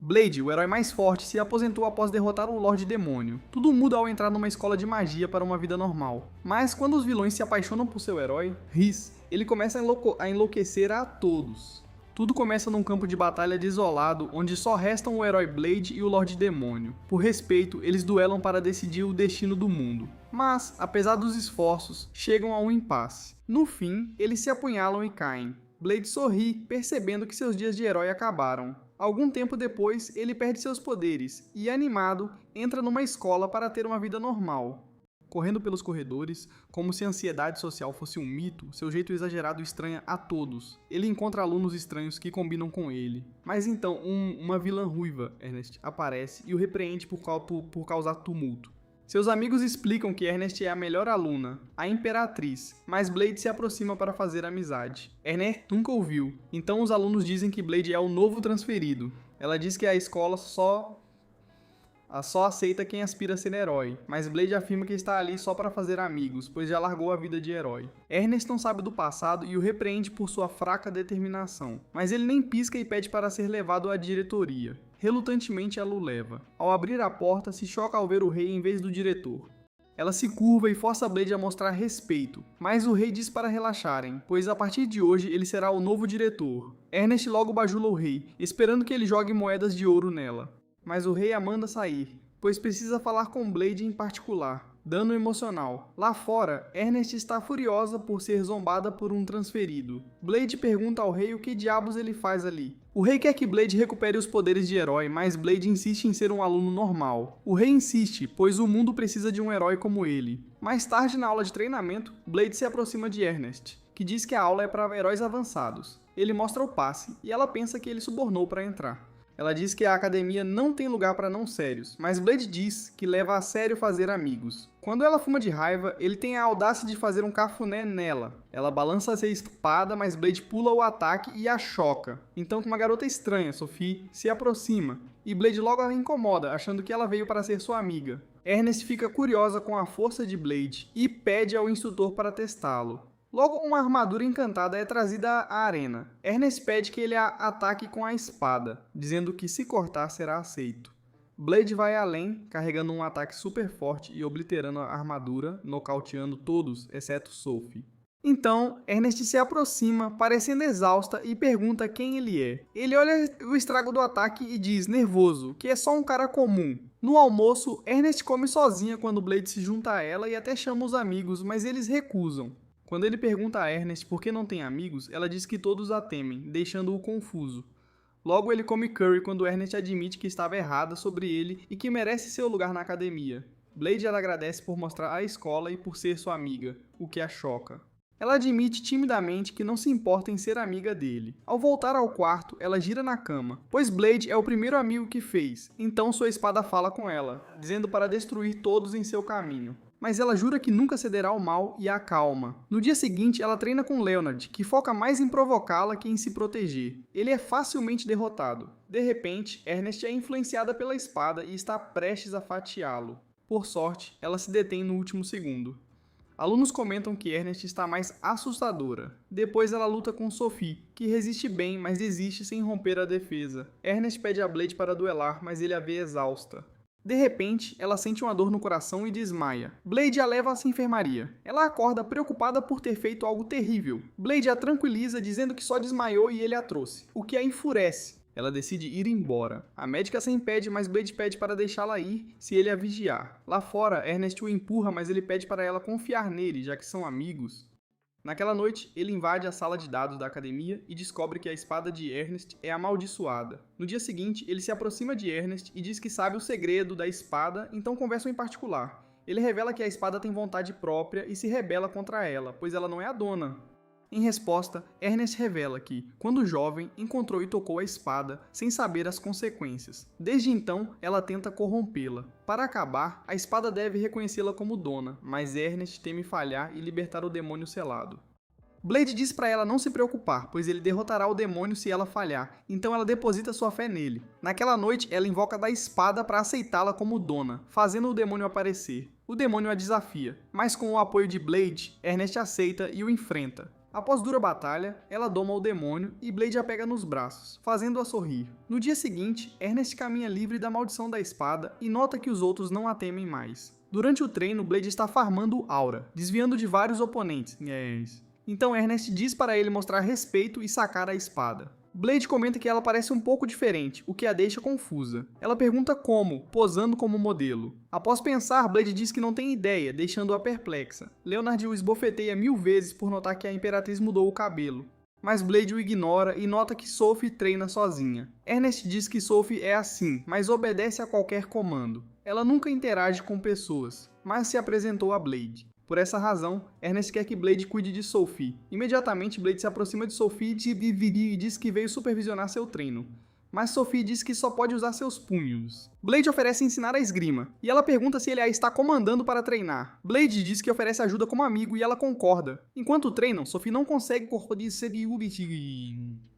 Blade, o herói mais forte, se aposentou após derrotar o Lorde Demônio. Tudo muda ao entrar numa escola de magia para uma vida normal. Mas quando os vilões se apaixonam por seu herói, Rhys, ele começa a enlouquecer a todos. Tudo começa num campo de batalha desolado, onde só restam o herói Blade e o Lorde Demônio. Por respeito, eles duelam para decidir o destino do mundo. Mas, apesar dos esforços, chegam a um impasse. No fim, eles se apunhalam e caem. Blade sorri, percebendo que seus dias de herói acabaram. Algum tempo depois, ele perde seus poderes e, animado, entra numa escola para ter uma vida normal. Correndo pelos corredores, como se a ansiedade social fosse um mito, seu jeito exagerado estranha a todos. Ele encontra alunos estranhos que combinam com ele. Mas então, uma vilã ruiva, Ernest, aparece e o repreende por causar tumulto. Seus amigos explicam que Ernest é a melhor aluna, a Imperatriz, mas Blade se aproxima para fazer amizade. Ernest nunca ouviu, então os alunos dizem que Blade é o novo transferido. Ela diz que a escola só aceita quem aspira a ser herói, mas Blade afirma que está ali só para fazer amigos, pois já largou a vida de herói. Ernest não sabe do passado e o repreende por sua fraca determinação, mas ele nem pisca e pede para ser levado à diretoria. Relutantemente ela o leva. Ao abrir a porta, se choca ao ver o rei em vez do diretor. Ela se curva e força Blade a mostrar respeito, mas o rei diz para relaxarem, pois a partir de hoje ele será o novo diretor. Ernest logo bajula o rei, esperando que ele jogue moedas de ouro nela. Mas o rei a manda sair, pois precisa falar com Blade em particular. Dano emocional. Lá fora, Ernest está furiosa por ser zombada por um transferido. Blade pergunta ao rei o que diabos ele faz ali. O rei quer que Blade recupere os poderes de herói, mas Blade insiste em ser um aluno normal. O rei insiste, pois o mundo precisa de um herói como ele. Mais tarde, na aula de treinamento, Blade se aproxima de Ernest, que diz que a aula é para heróis avançados. Ele mostra o passe, e ela pensa que ele subornou para entrar. Ela diz que a academia não tem lugar para não sérios, mas Blade diz que leva a sério fazer amigos. Quando ela fuma de raiva, ele tem a audácia de fazer um cafuné nela. Ela balança sua espada, mas Blade pula o ataque e a choca. Então uma garota estranha, Sophie, se aproxima, e Blade logo a incomoda, achando que ela veio para ser sua amiga. Ernest fica curiosa com a força de Blade e pede ao instrutor para testá-lo. Logo, uma armadura encantada é trazida à arena. Ernest pede que ele a ataque com a espada, dizendo que se cortar será aceito. Blade vai além, carregando um ataque super forte e obliterando a armadura, nocauteando todos, exceto Sophie. Então, Ernest se aproxima, parecendo exausta, e pergunta quem ele é. Ele olha o estrago do ataque e diz, nervoso, que é só um cara comum. No almoço, Ernest come sozinha quando Blade se junta a ela e até chama os amigos, mas eles recusam. Quando ele pergunta a Ernest por que não tem amigos, ela diz que todos a temem, deixando-o confuso. Logo ele come curry quando Ernest admite que estava errada sobre ele e que merece seu lugar na academia. Blade ela agradece por mostrar a escola e por ser sua amiga, o que a choca. Ela admite timidamente que não se importa em ser amiga dele. Ao voltar ao quarto, ela gira na cama, pois Blade é o primeiro amigo que fez, então sua espada fala com ela, dizendo para destruir todos em seu caminho. Mas ela jura que nunca cederá ao mal e a acalma. No dia seguinte, ela treina com Leonard, que foca mais em provocá-la que em se proteger. Ele é facilmente derrotado. De repente, Ernest é influenciada pela espada e está prestes a fatiá-lo. Por sorte, ela se detém no último segundo. Alunos comentam que Ernest está mais assustadora. Depois ela luta com Sophie, que resiste bem, mas desiste sem romper a defesa. Ernest pede a Blade para duelar, mas ele a vê exausta. De repente, ela sente uma dor no coração e desmaia. Blade a leva à enfermaria. Ela acorda preocupada por ter feito algo terrível. Blade a tranquiliza dizendo que só desmaiou e ele a trouxe, o que a enfurece. Ela decide ir embora. A médica se impede, mas Blade pede para deixá-la ir se ele a vigiar. Lá fora, Ernest o empurra, mas ele pede para ela confiar nele, já que são amigos. Naquela noite, ele invade a sala de dados da academia e descobre que a espada de Ernest é amaldiçoada. No dia seguinte, ele se aproxima de Ernest e diz que sabe o segredo da espada, então conversam em particular. Ele revela que a espada tem vontade própria e se rebela contra ela, pois ela não é a dona. Em resposta, Ernest revela que, quando jovem, encontrou e tocou a espada sem saber as consequências. Desde então, ela tenta corrompê-la. Para acabar, a espada deve reconhecê-la como dona, mas Ernest teme falhar e libertar o demônio selado. Blade diz para ela não se preocupar, pois ele derrotará o demônio se ela falhar, então ela deposita sua fé nele. Naquela noite, ela invoca da espada para aceitá-la como dona, fazendo o demônio aparecer. O demônio a desafia, mas com o apoio de Blade, Ernest aceita e o enfrenta. Após dura batalha, ela doma o demônio e Blade a pega nos braços, fazendo-a sorrir. No dia seguinte, Ernest caminha livre da maldição da espada e nota que os outros não a temem mais. Durante o treino, Blade está farmando Aura, desviando de vários oponentes. Então Ernest diz para ele mostrar respeito e sacar a espada. Blade comenta que ela parece um pouco diferente, o que a deixa confusa. Ela pergunta como, posando como modelo. Após pensar, Blade diz que não tem ideia, deixando-a perplexa. Leonard o esbofeteia 1000 vezes por notar que a Imperatriz mudou o cabelo. Mas Blade o ignora e nota que Sophie treina sozinha. Ernest diz que Sophie é assim, mas obedece a qualquer comando. Ela nunca interage com pessoas, mas se apresentou a Blade. Por essa razão, Ernest quer que Blade cuide de Sophie. Imediatamente, Blade se aproxima de Sophie e diz que veio supervisionar seu treino. Mas Sophie diz que só pode usar seus punhos. Blade oferece ensinar a esgrima, e ela pergunta se ele a está comandando para treinar. Blade diz que oferece ajuda como amigo e ela concorda. Enquanto treinam, Sophie não consegue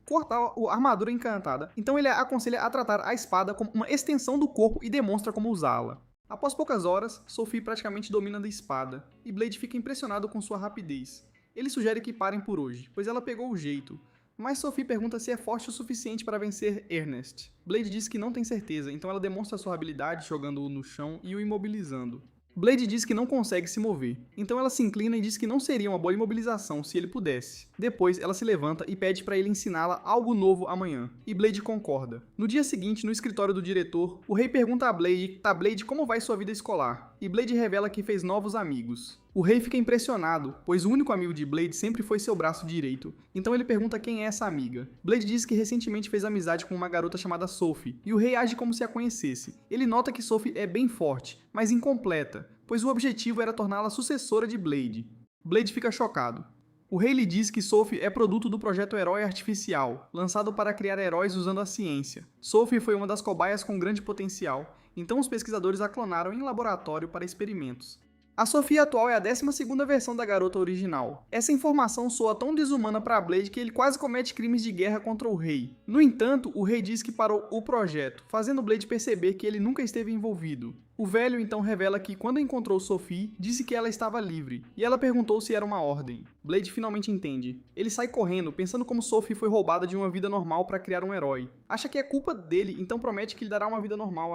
cortar a armadura encantada, então ele a aconselha a tratar a espada como uma extensão do corpo e demonstra como usá-la. Após poucas horas, Sophie praticamente domina a espada, e Blade fica impressionado com sua rapidez. Ele sugere que parem por hoje, pois ela pegou o jeito. Mas Sophie pergunta se é forte o suficiente para vencer Ernest. Blade diz que não tem certeza, então ela demonstra sua habilidade jogando-o no chão e o imobilizando. Blade diz que não consegue se mover, então ela se inclina e diz que não seria uma boa imobilização se ele pudesse. Depois, ela se levanta e pede para ele ensiná-la algo novo amanhã, e Blade concorda. No dia seguinte, no escritório do diretor, o rei pergunta a Blade como vai sua vida escolar, e Blade revela que fez novos amigos. O rei fica impressionado, pois o único amigo de Blade sempre foi seu braço direito, então ele pergunta quem é essa amiga. Blade diz que recentemente fez amizade com uma garota chamada Sophie, e o rei age como se a conhecesse. Ele nota que Sophie é bem forte, mas incompleta, pois o objetivo era torná-la sucessora de Blade. Blade fica chocado. O rei lhe diz que Sophie é produto do projeto Herói Artificial, lançado para criar heróis usando a ciência. Sophie foi uma das cobaias com grande potencial, então os pesquisadores a clonaram em laboratório para experimentos. A Sophie atual é a 12ª versão da garota original. Essa informação soa tão desumana para Blade que ele quase comete crimes de guerra contra o rei. No entanto, o rei diz que parou o projeto, fazendo Blade perceber que ele nunca esteve envolvido. O velho então revela que, quando encontrou Sophie, disse que ela estava livre, e ela perguntou se era uma ordem. Blade finalmente entende. Ele sai correndo, pensando como Sophie foi roubada de uma vida normal para criar um herói. Acha que é culpa dele, então promete que lhe dará uma vida normal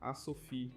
a Sophie.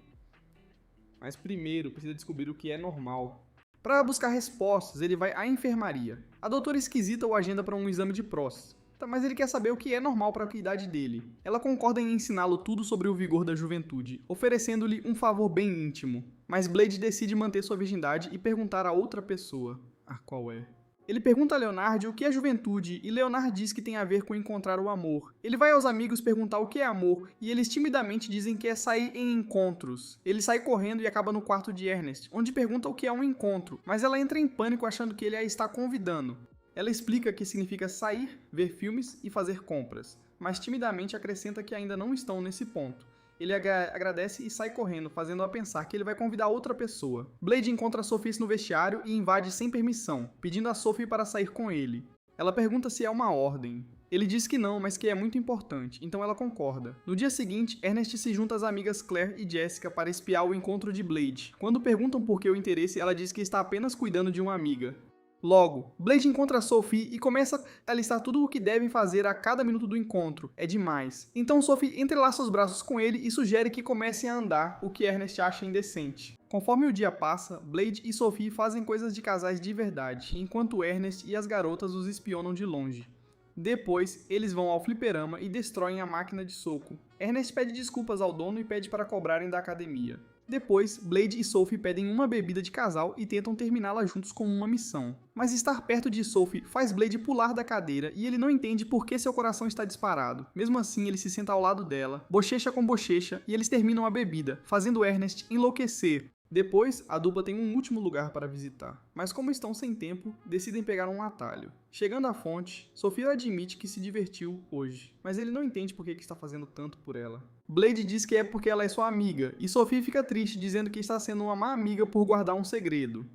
Mas primeiro precisa descobrir o que é normal. Para buscar respostas, ele vai à enfermaria. A doutora esquisita o agenda para um exame de próstata, mas ele quer saber o que é normal para a idade dele. Ela concorda em ensiná-lo tudo sobre o vigor da juventude, oferecendo-lhe um favor bem íntimo. Mas Blade decide manter sua virgindade e perguntar a outra pessoa. Qual é? Ele pergunta a Leonard o que é juventude, e Leonard diz que tem a ver com encontrar o amor. Ele vai aos amigos perguntar o que é amor, e eles timidamente dizem que é sair em encontros. Ele sai correndo e acaba no quarto de Ernest, onde pergunta o que é um encontro, mas ela entra em pânico achando que ele a está convidando. Ela explica que significa sair, ver filmes e fazer compras, mas timidamente acrescenta que ainda não estão nesse ponto. Ele agradece e sai correndo, fazendo-a pensar que ele vai convidar outra pessoa. Blade encontra Sophie no vestiário e invade sem permissão, pedindo a Sophie para sair com ele. Ela pergunta se é uma ordem. Ele diz que não, mas que é muito importante, então ela concorda. No dia seguinte, Ernest se junta às amigas Claire e Jessica para espiar o encontro de Blade. Quando perguntam por que o interesse, ela diz que está apenas cuidando de uma amiga. Logo, Blade encontra Sophie e começa a listar tudo o que devem fazer a cada minuto do encontro. É demais. Então Sophie entrelaça os braços com ele e sugere que comecem a andar, o que Ernest acha indecente. Conforme o dia passa, Blade e Sophie fazem coisas de casais de verdade, enquanto Ernest e as garotas os espionam de longe. Depois, eles vão ao fliperama e destroem a máquina de soco. Ernest pede desculpas ao dono e pede para cobrarem da academia. Depois, Blade e Sophie pedem uma bebida de casal e tentam terminá-la juntos com uma missão. Mas estar perto de Sophie faz Blade pular da cadeira e ele não entende por que seu coração está disparado. Mesmo assim, ele se senta ao lado dela, bochecha com bochecha, e eles terminam a bebida, fazendo Ernest enlouquecer. Depois, a dupla tem um último lugar para visitar, mas como estão sem tempo, decidem pegar um atalho. Chegando à fonte, Sophie admite que se divertiu hoje, mas ele não entende por que está fazendo tanto por ela. Blade diz que é porque ela é sua amiga, e Sophie fica triste dizendo que está sendo uma má amiga por guardar um segredo.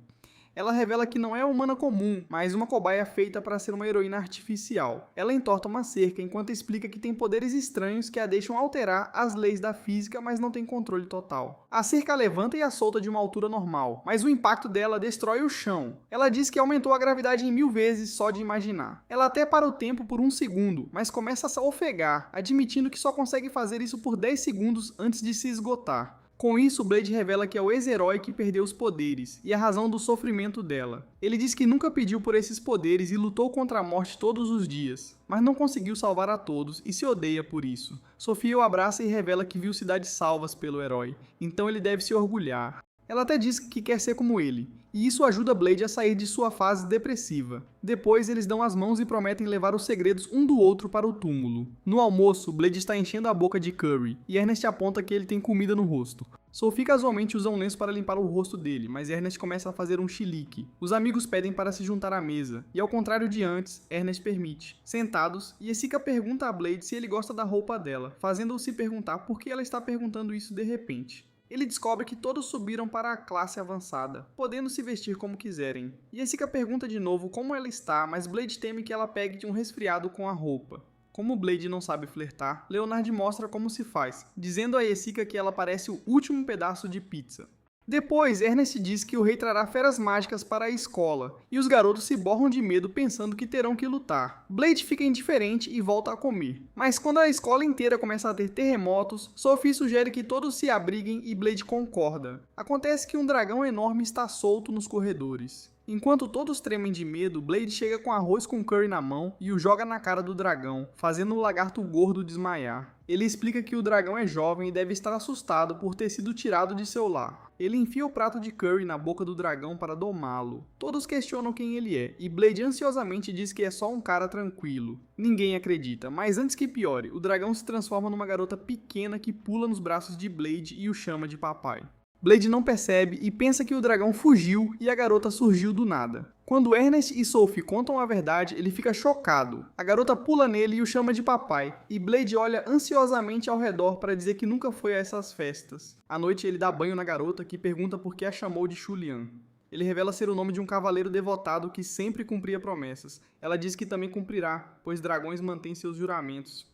Ela revela que não é humana comum, mas uma cobaia feita para ser uma heroína artificial. Ela entorta uma cerca enquanto explica que tem poderes estranhos que a deixam alterar as leis da física, mas não tem controle total. A cerca a levanta e a solta de uma altura normal, mas o impacto dela destrói o chão. Ela diz que aumentou a gravidade em 1000 vezes só de imaginar. Ela até para o tempo por 1 segundo, mas começa a ofegar, admitindo que só consegue fazer isso por 10 segundos antes de se esgotar. Com isso, Blade revela que é o ex-herói que perdeu os poderes, e a razão do sofrimento dela. Ele diz que nunca pediu por esses poderes e lutou contra a morte todos os dias, mas não conseguiu salvar a todos e se odeia por isso. Sophie o abraça e revela que viu cidades salvas pelo herói, então ele deve se orgulhar. Ela até diz que quer ser como ele, e isso ajuda Blade a sair de sua fase depressiva. Depois, eles dão as mãos e prometem levar os segredos um do outro para o túmulo. No almoço, Blade está enchendo a boca de curry, e Ernest aponta que ele tem comida no rosto. Sophie casualmente usa um lenço para limpar o rosto dele, mas Ernest começa a fazer um chilique. Os amigos pedem para se juntar à mesa, e ao contrário de antes, Ernest permite. Sentados, Jessica pergunta a Blade se ele gosta da roupa dela, fazendo-o se perguntar por que ela está perguntando isso de repente. Ele descobre que todos subiram para a classe avançada, podendo se vestir como quiserem. Jessica pergunta de novo como ela está, mas Blade teme que ela pegue de um resfriado com a roupa. Como Blade não sabe flertar, Leonard mostra como se faz, dizendo a Jessica que ela parece o último pedaço de pizza. Depois, Ernest diz que o rei trará feras mágicas para a escola, e os garotos se borram de medo pensando que terão que lutar. Blade fica indiferente e volta a comer. Mas quando a escola inteira começa a ter terremotos, Sophie sugere que todos se abriguem e Blade concorda. Acontece que um dragão enorme está solto nos corredores. Enquanto todos tremem de medo, Blade chega com arroz com curry na mão e o joga na cara do dragão, fazendo o lagarto gordo desmaiar. Ele explica que o dragão é jovem e deve estar assustado por ter sido tirado de seu lar. Ele enfia o prato de curry na boca do dragão para domá-lo. Todos questionam quem ele é, e Blade ansiosamente diz que é só um cara tranquilo. Ninguém acredita, mas antes que piore, o dragão se transforma numa garota pequena que pula nos braços de Blade e o chama de papai. Blade não percebe e pensa que o dragão fugiu e a garota surgiu do nada. Quando Ernest e Sophie contam a verdade, ele fica chocado. A garota pula nele e o chama de papai, e Blade olha ansiosamente ao redor para dizer que nunca foi a essas festas. À noite ele dá banho na garota, que pergunta por que a chamou de Julian. Ele revela ser o nome de um cavaleiro devotado que sempre cumpria promessas. Ela diz que também cumprirá, pois dragões mantêm seus juramentos,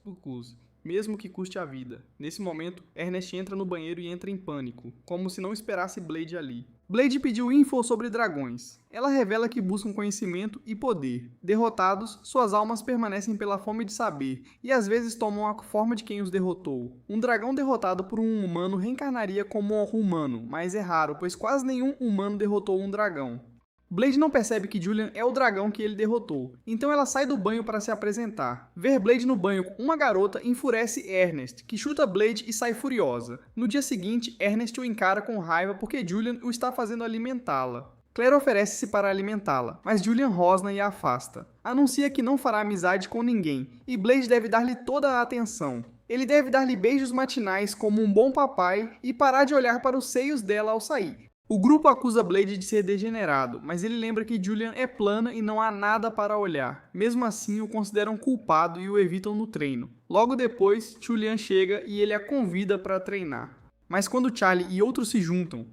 mesmo que custe a vida. Nesse momento, Ernest entra no banheiro e entra em pânico, como se não esperasse Blade ali. Blade pediu info sobre dragões. Ela revela que buscam conhecimento e poder. Derrotados, suas almas permanecem pela fome de saber, e às vezes tomam a forma de quem os derrotou. Um dragão derrotado por um humano reencarnaria como um humano, mas é raro, pois quase nenhum humano derrotou um dragão. Blade não percebe que Julian é o dragão que ele derrotou, então ela sai do banho para se apresentar. Ver Blade no banho com uma garota enfurece Ernest, que chuta Blade e sai furiosa. No dia seguinte, Ernest o encara com raiva porque Julian o está fazendo alimentá-la. Claire oferece-se para alimentá-la, mas Julian rosna e a afasta. Anuncia que não fará amizade com ninguém, e Blade deve dar-lhe toda a atenção. Ele deve dar-lhe beijos matinais como um bom papai e parar de olhar para os seios dela ao sair. O grupo acusa Blade de ser degenerado, mas ele lembra que Julian é plana e não há nada para olhar. Mesmo assim, o consideram culpado e o evitam no treino. Logo depois, Julian chega e ele a convida para treinar. Mas quando Charlie e outros se juntam,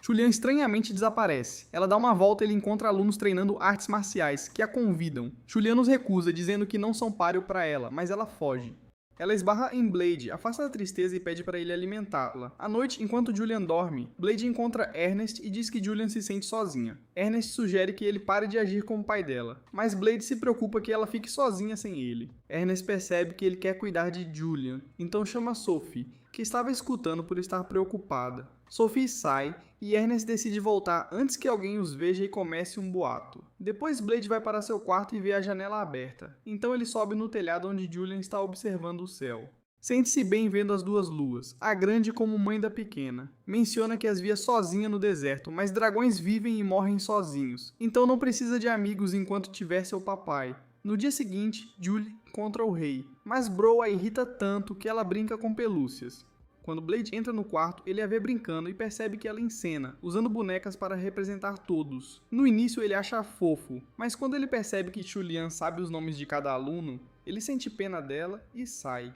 Julian estranhamente desaparece. Ela dá uma volta e ele encontra alunos treinando artes marciais, que a convidam. Julian os recusa, dizendo que não são páreo para ela, mas ela foge. Ela esbarra em Blade, afasta a tristeza e pede para ele alimentá-la. À noite, enquanto Julian dorme, Blade encontra Ernest e diz que Julian se sente sozinha. Ernest sugere que ele pare de agir como pai dela, mas Blade se preocupa que ela fique sozinha sem ele. Ernest percebe que ele quer cuidar de Julian, então chama Sophie, que estava escutando por estar preocupada. Sophie sai e Ernest decide voltar antes que alguém os veja e comece um boato. Depois Blade vai para seu quarto e vê a janela aberta. Então ele sobe no telhado onde Julian está observando o céu. Sente-se bem vendo as duas luas, a grande como mãe da pequena. Menciona que as via sozinha no deserto, mas dragões vivem e morrem sozinhos. Então não precisa de amigos enquanto tiver seu papai. No dia seguinte, Julie encontra o rei, mas Bro a irrita tanto que ela brinca com pelúcias. Quando Blade entra no quarto, ele a vê brincando e percebe que ela encena, usando bonecas para representar todos. No início ele acha fofo, mas quando ele percebe que Julian sabe os nomes de cada aluno, ele sente pena dela e sai.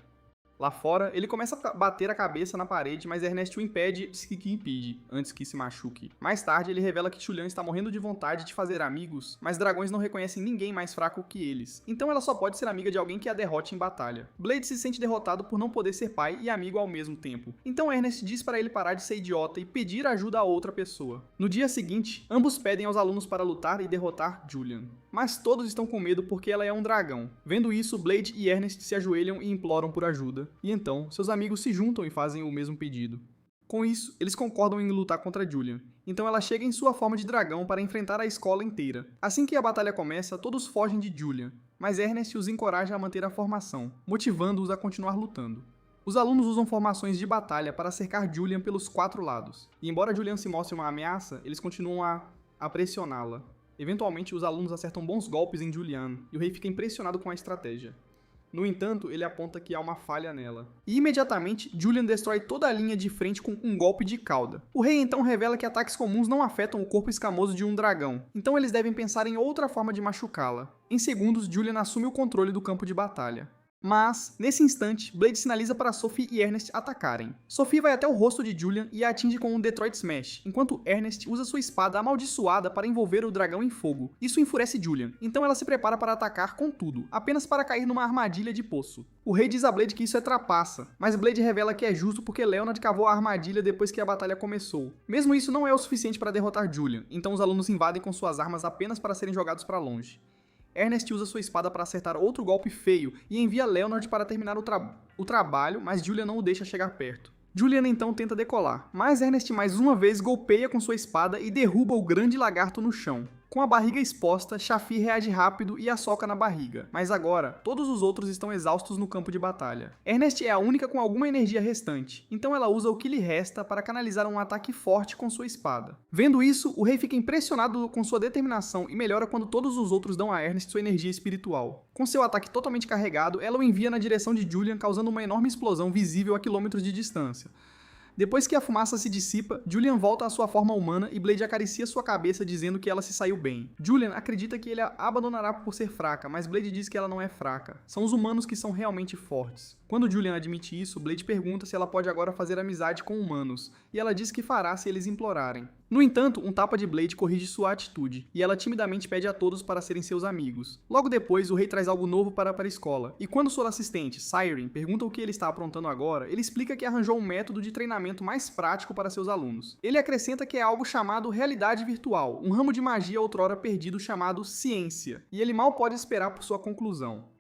Lá fora, ele começa a bater a cabeça na parede, mas Ernest o impede antes que se machuque. Mais tarde, ele revela que Julian está morrendo de vontade de fazer amigos, mas dragões não reconhecem ninguém mais fraco que eles. Então ela só pode ser amiga de alguém que a derrote em batalha. Blade se sente derrotado por não poder ser pai e amigo ao mesmo tempo. Então Ernest diz para ele parar de ser idiota e pedir ajuda a outra pessoa. No dia seguinte, ambos pedem aos alunos para lutar e derrotar Julian. Mas todos estão com medo porque ela é um dragão. Vendo isso, Blade e Ernest se ajoelham e imploram por ajuda. E então, seus amigos se juntam e fazem o mesmo pedido. Com isso, eles concordam em lutar contra Julian. Então ela chega em sua forma de dragão para enfrentar a escola inteira. Assim que a batalha começa, todos fogem de Julian, mas Ernest os encoraja a manter a formação, motivando-os a continuar lutando. Os alunos usam formações de batalha para cercar Julian pelos 4 lados. E embora Julian se mostre uma ameaça, eles continuam a pressioná-la. Eventualmente, os alunos acertam bons golpes em Julian, e o rei fica impressionado com a estratégia. No entanto, ele aponta que há uma falha nela. E imediatamente, Julian destrói toda a linha de frente com um golpe de cauda. O rei então revela que ataques comuns não afetam o corpo escamoso de um dragão, então eles devem pensar em outra forma de machucá-la. Em segundos, Julian assume o controle do campo de batalha. Mas, nesse instante, Blade sinaliza para Sophie e Ernest atacarem. Sophie vai até o rosto de Julian e a atinge com um Detroit Smash, enquanto Ernest usa sua espada amaldiçoada para envolver o dragão em fogo. Isso enfurece Julian, então ela se prepara para atacar com tudo, apenas para cair numa armadilha de poço. O rei diz a Blade que isso é trapaça, mas Blade revela que é justo porque Leonard cavou a armadilha depois que a batalha começou. Mesmo isso não é o suficiente para derrotar Julian, então os alunos invadem com suas armas apenas para serem jogados para longe. Ernest usa sua espada para acertar outro golpe feio e envia Leonard para terminar o trabalho, mas Julian não o deixa chegar perto. Julian então tenta decolar, mas Ernest mais uma vez golpeia com sua espada e derruba o grande lagarto no chão. Com a barriga exposta, Shafi reage rápido e a soca na barriga, mas agora, todos os outros estão exaustos no campo de batalha. Ernest é a única com alguma energia restante, então ela usa o que lhe resta para canalizar um ataque forte com sua espada. Vendo isso, o rei fica impressionado com sua determinação e melhora quando todos os outros dão a Ernest sua energia espiritual. Com seu ataque totalmente carregado, ela o envia na direção de Julian, causando uma enorme explosão visível a quilômetros de distância. Depois que a fumaça se dissipa, Julian volta à sua forma humana e Blade acaricia sua cabeça dizendo que ela se saiu bem. Julian acredita que ele a abandonará por ser fraca, mas Blade diz que ela não é fraca. São os humanos que são realmente fortes. Quando Julian admite isso, Blade pergunta se ela pode agora fazer amizade com humanos, e ela diz que fará se eles implorarem. No entanto, um tapa de Blade corrige sua atitude, e ela timidamente pede a todos para serem seus amigos. Logo depois, o rei traz algo novo para a escola, e quando sua assistente, Siren, pergunta o que ele está aprontando agora, ele explica que arranjou um método de treinamento mais prático para seus alunos. Ele acrescenta que é algo chamado realidade virtual, um ramo de magia outrora perdido chamado ciência, e ele mal pode esperar por sua conclusão.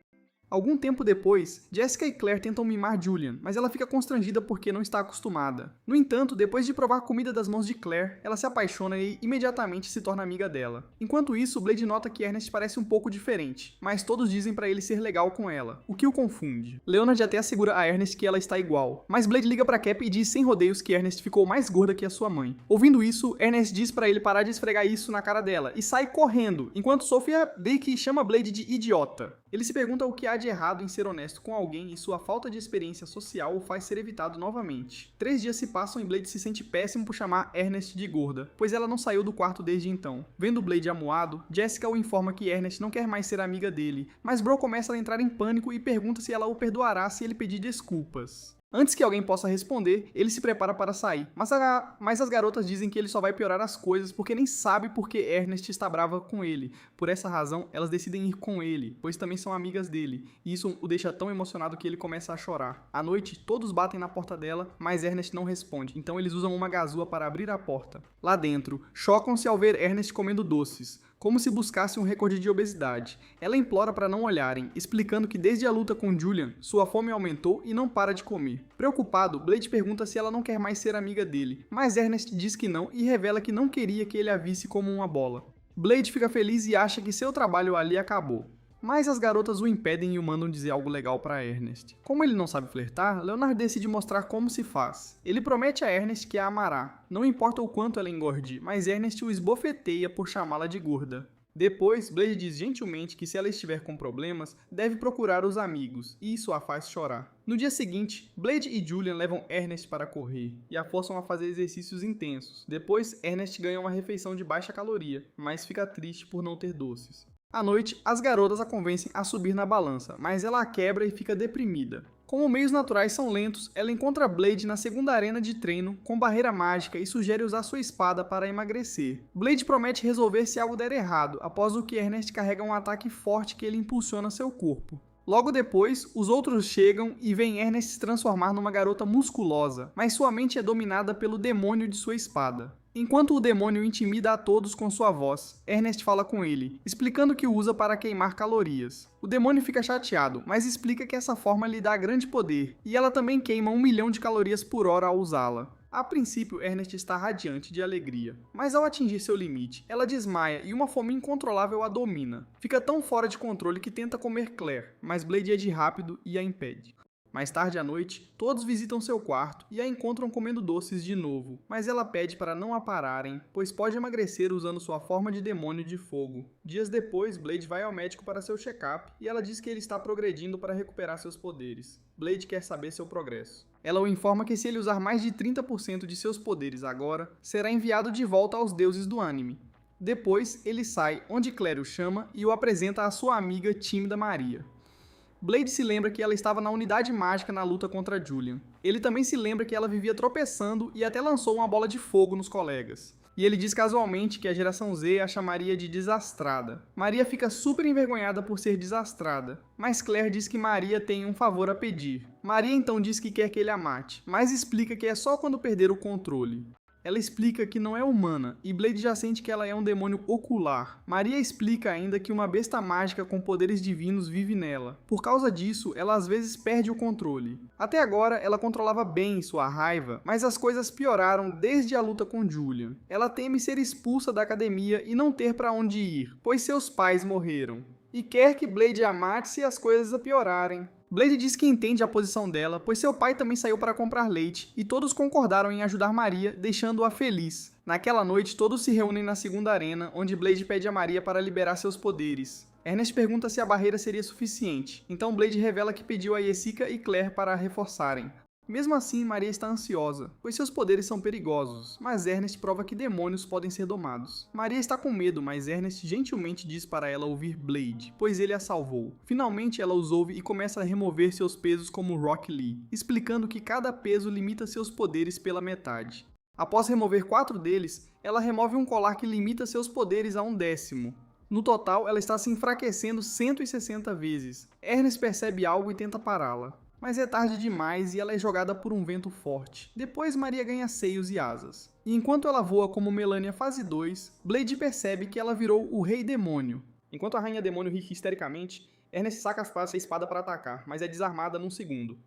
Algum tempo depois, Jessica e Claire tentam mimar Julian, mas ela fica constrangida porque não está acostumada. No entanto, depois de provar a comida das mãos de Claire, ela se apaixona e imediatamente se torna amiga dela. Enquanto isso, Blade nota que Ernest parece um pouco diferente, mas todos dizem para ele ser legal com ela, o que o confunde. Leonard até assegura a Ernest que ela está igual, mas Blade liga para Cap e diz sem rodeios que Ernest ficou mais gorda que a sua mãe. Ouvindo isso, Ernest diz para ele parar de esfregar isso na cara dela e sai correndo, enquanto Sophia Blake chama Blade de idiota. Ele se pergunta o que há de errado em ser honesto com alguém e sua falta de experiência social o faz ser evitado novamente. 3 dias se passam e Blade se sente péssimo por chamar Ernest de gorda, pois ela não saiu do quarto desde então. Vendo Blade amuado, Jessica o informa que Ernest não quer mais ser amiga dele, mas Bro começa a entrar em pânico e pergunta se ela o perdoará se ele pedir desculpas. Antes que alguém possa responder, ele se prepara para sair, mas as garotas dizem que ele só vai piorar as coisas porque nem sabe por que Ernest está brava com ele. Por essa razão, elas decidem ir com ele, pois também são amigas dele, e isso o deixa tão emocionado que ele começa a chorar. À noite, todos batem na porta dela, mas Ernest não responde, então eles usam uma gazua para abrir a porta. Lá dentro, chocam-se ao ver Ernest comendo doces, como se buscasse um recorde de obesidade. Ela implora para não olharem, explicando que desde a luta com Julian, sua fome aumentou e não para de comer. Preocupado, Blade pergunta se ela não quer mais ser amiga dele, mas Ernest diz que não e revela que não queria que ele a visse como uma bola. Blade fica feliz e acha que seu trabalho ali acabou. Mas as garotas o impedem e o mandam dizer algo legal para Ernest. Como ele não sabe flertar, Leonard decide mostrar como se faz. Ele promete a Ernest que a amará, não importa o quanto ela engorde, mas Ernest o esbofeteia por chamá-la de gorda. Depois, Blade diz gentilmente que se ela estiver com problemas, deve procurar os amigos, e isso a faz chorar. No dia seguinte, Blade e Julian levam Ernest para correr, e a forçam a fazer exercícios intensos. Depois, Ernest ganha uma refeição de baixa caloria, mas fica triste por não ter doces. À noite, as garotas a convencem a subir na balança, mas ela a quebra e fica deprimida. Como meios naturais são lentos, ela encontra Blade na segunda arena de treino com barreira mágica e sugere usar sua espada para emagrecer. Blade promete resolver se algo der errado, após o que Ernest carrega um ataque forte que ele impulsiona seu corpo. Logo depois, os outros chegam e veem Ernest se transformar numa garota musculosa, mas sua mente é dominada pelo demônio de sua espada. Enquanto o demônio intimida a todos com sua voz, Ernest fala com ele, explicando que o usa para queimar calorias. O demônio fica chateado, mas explica que essa forma lhe dá grande poder, e ela também queima 1 milhão de calorias por hora ao usá-la. A princípio, Ernest está radiante de alegria, mas ao atingir seu limite, ela desmaia e uma fome incontrolável a domina. Fica tão fora de controle que tenta comer Claire, mas Blade age rápido e a impede. Mais tarde à noite, todos visitam seu quarto e a encontram comendo doces de novo, mas ela pede para não a pararem, pois pode emagrecer usando sua forma de demônio de fogo. Dias depois, Blade vai ao médico para seu check-up e ela diz que ele está progredindo para recuperar seus poderes. Blade quer saber seu progresso. Ela o informa que se ele usar mais de 30% de seus poderes agora, será enviado de volta aos deuses do anime. Depois, ele sai onde Claire o chama e o apresenta à sua amiga tímida Maria. Blade se lembra que ela estava na unidade mágica na luta contra Julian. Ele também se lembra que ela vivia tropeçando e até lançou uma bola de fogo nos colegas. E ele diz casualmente que a geração Z a chamaria de desastrada. Maria fica super envergonhada por ser desastrada, mas Claire diz que Maria tem um favor a pedir. Maria então diz que quer que ele a mate, mas explica que é só quando perder o controle. Ela explica que não é humana, e Blade já sente que ela é um demônio ocular. Maria explica ainda que uma besta mágica com poderes divinos vive nela. Por causa disso, ela às vezes perde o controle. Até agora, ela controlava bem sua raiva, mas as coisas pioraram desde a luta com Julian. Ela teme ser expulsa da academia e não ter para onde ir, pois seus pais morreram. E quer que Blade a mate se as coisas piorarem. Blade diz que entende a posição dela, pois seu pai também saiu para comprar leite, e todos concordaram em ajudar Maria, deixando-a feliz. Naquela noite, todos se reúnem na segunda arena, onde Blade pede a Maria para liberar seus poderes. Ernest pergunta se a barreira seria suficiente, então Blade revela que pediu a Jessica e Claire para a reforçarem. Mesmo assim, Maria está ansiosa, pois seus poderes são perigosos, mas Ernest prova que demônios podem ser domados. Maria está com medo, mas Ernest gentilmente diz para ela ouvir Blade, pois ele a salvou. Finalmente ela os ouve e começa a remover seus pesos como Rock Lee, explicando que cada peso limita seus poderes pela metade. Após remover 4 deles, ela remove um colar que limita seus poderes a 1/10. No total, ela está se enfraquecendo 160 vezes. Ernest percebe algo e tenta pará-la. Mas é tarde demais e ela é jogada por um vento forte. Depois Maria ganha seios e asas. E enquanto ela voa como Melania fase 2, Blade percebe que ela virou o Rei Demônio. Enquanto a Rainha Demônio ri histericamente, Ernest saca a espada para atacar, mas é desarmada num segundo.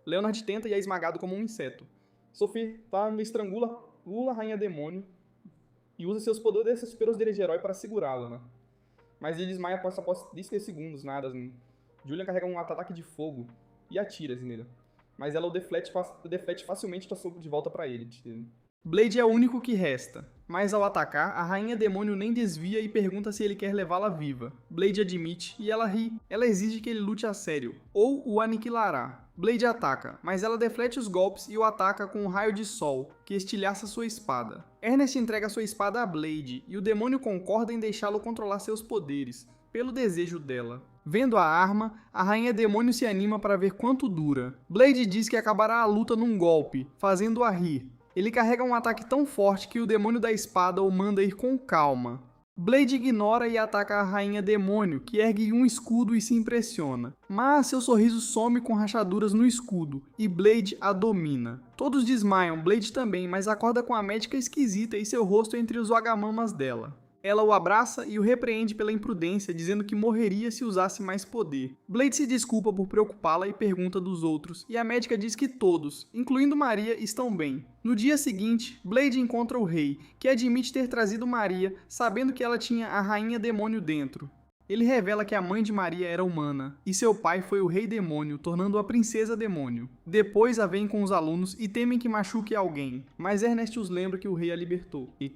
Leonard tenta e é esmagado como um inseto. Sophie estrangula a Rainha Demônio e usa seus poderes e superpoderes de herói para segurá-la, né? Mas ele desmaia após 10 segundos, nada. Julian carrega um ataque de fogo e atira nele. Mas ela o deflete facilmente e dá soco de volta pra ele. Blade é o único que resta, mas ao atacar, a Rainha Demônio nem desvia e pergunta se ele quer levá-la viva. Blade admite e ela ri. Ela exige que ele lute a sério, ou o aniquilará. Blade ataca, mas ela deflete os golpes e o ataca com um raio de sol, que estilhaça sua espada. Ernest entrega sua espada a Blade, e o demônio concorda em deixá-lo controlar seus poderes, pelo desejo dela. Vendo a arma, a Rainha Demônio se anima para ver quanto dura. Blade diz que acabará a luta num golpe, fazendo-a rir. Ele carrega um ataque tão forte que o demônio da espada o manda ir com calma. Blade ignora e ataca a Rainha Demônio, que ergue um escudo e se impressiona. Mas seu sorriso some com rachaduras no escudo, e Blade a domina. Todos desmaiam, Blade também, mas acorda com a médica esquisita e seu rosto entre os wagamamas dela. Ela o abraça e o repreende pela imprudência, dizendo que morreria se usasse mais poder. Blade se desculpa por preocupá-la e pergunta dos outros, e a médica diz que todos, incluindo Maria, estão bem. No dia seguinte, Blade encontra o rei, que admite ter trazido Maria, sabendo que ela tinha a Rainha Demônio dentro. Ele revela que a mãe de Maria era humana, e seu pai foi o Rei Demônio, tornando-a a Princesa Demônio. Depois a veem com os alunos e temem que machuque alguém, mas Ernest os lembra que o rei a libertou, e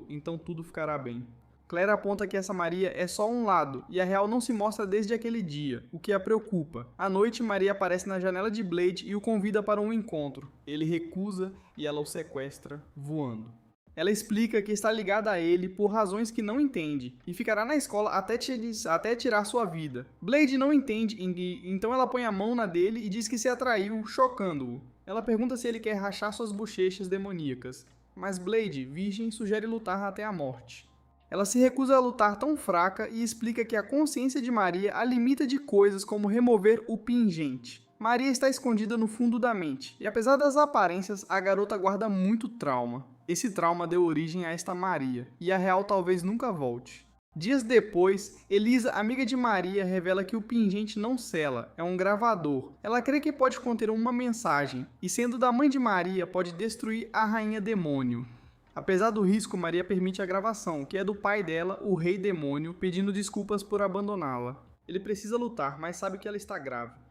então tudo ficará bem. Claire aponta que essa Maria é só um lado, e a real não se mostra desde aquele dia, o que a preocupa. À noite, Maria aparece na janela de Blade e o convida para um encontro. Ele recusa e ela o sequestra, voando. Ela explica que está ligada a ele por razões que não entende e ficará na escola até tirar sua vida. Blade não entende, então ela põe a mão na dele e diz que se atraiu, chocando-o. Ela pergunta se ele quer rachar suas bochechas demoníacas, mas Blade, virgem, sugere lutar até a morte. Ela se recusa a lutar tão fraca e explica que a consciência de Maria a limita de coisas como remover o pingente. Maria está escondida no fundo da mente, e apesar das aparências, a garota guarda muito trauma. Esse trauma deu origem a esta Maria, e a real talvez nunca volte. Dias depois, Elisa, amiga de Maria, revela que o pingente não sela, é um gravador. Ela crê que pode conter uma mensagem, e sendo da mãe de Maria, pode destruir a rainha demônio. Apesar do risco, Maria permite a gravação, que é do pai dela, o rei demônio, pedindo desculpas por abandoná-la. Ele precisa lutar, mas sabe que ela está grávida.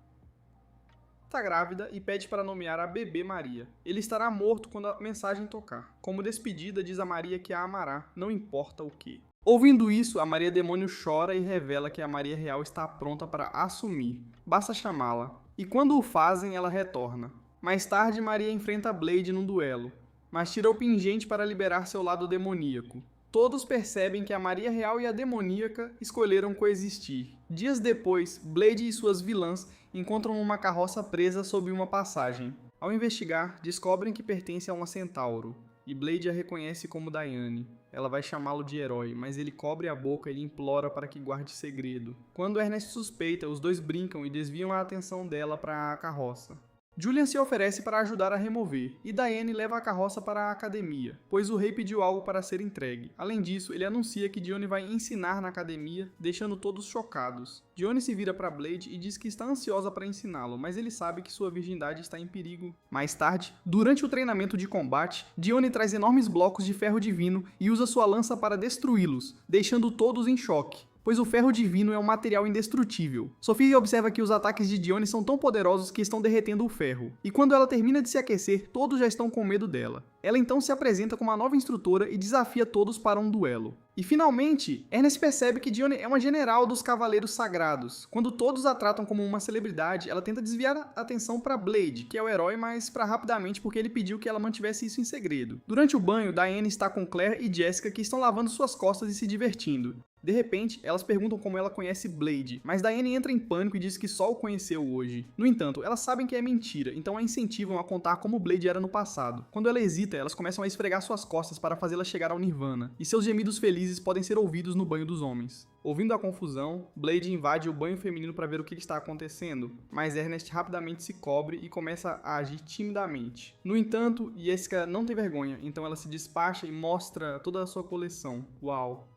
Está grávida e pede para nomear a bebê Maria. Ele estará morto quando a mensagem tocar. Como despedida, diz a Maria que a amará, não importa o que. Ouvindo isso, a Maria Demônio chora e revela que a Maria Real está pronta para assumir. Basta chamá-la. E quando o fazem, ela retorna. Mais tarde, Maria enfrenta Blade num duelo, mas tira o pingente para liberar seu lado demoníaco. Todos percebem que a Maria Real e a demoníaca escolheram coexistir. Dias depois, Blade e suas vilãs encontram uma carroça presa sob uma passagem. Ao investigar, descobrem que pertence a uma centauro, e Blade a reconhece como Diane. Ela vai chamá-lo de herói, mas ele cobre a boca e lhe implora para que guarde segredo. Quando Ernest suspeita, os dois brincam e desviam a atenção dela para a carroça. Julian se oferece para ajudar a remover, e Diane leva a carroça para a academia, pois o rei pediu algo para ser entregue. Além disso, ele anuncia que Dione vai ensinar na academia, deixando todos chocados. Dione se vira para Blade e diz que está ansiosa para ensiná-lo, mas ele sabe que sua virgindade está em perigo. Mais tarde, durante o treinamento de combate, Dione traz enormes blocos de ferro divino e usa sua lança para destruí-los, deixando todos em choque, pois o ferro divino é um material indestrutível. Sophie observa que os ataques de Dione são tão poderosos que estão derretendo o ferro, e quando ela termina de se aquecer, todos já estão com medo dela. Ela então se apresenta como uma nova instrutora e desafia todos para um duelo. E finalmente, Ernest percebe que Dione é uma general dos Cavaleiros Sagrados. Quando todos a tratam como uma celebridade, ela tenta desviar a atenção para Blade, que é o herói, mas para rapidamente porque ele pediu que ela mantivesse isso em segredo. Durante o banho, Diane está com Claire e Jessica, que estão lavando suas costas e se divertindo. De repente, elas perguntam como ela conhece Blade, mas Diane entra em pânico e diz que só o conheceu hoje. No entanto, elas sabem que é mentira, então a incentivam a contar como Blade era no passado. Quando ela hesita, elas começam a esfregar suas costas para fazê-la chegar ao Nirvana, e seus gemidos felizes podem ser ouvidos no banho dos homens. Ouvindo a confusão, Blade invade o banho feminino para ver o que está acontecendo, mas Ernest rapidamente se cobre e começa a agir timidamente. No entanto, Jessica não tem vergonha, então ela se despacha e mostra toda a sua coleção. Uau!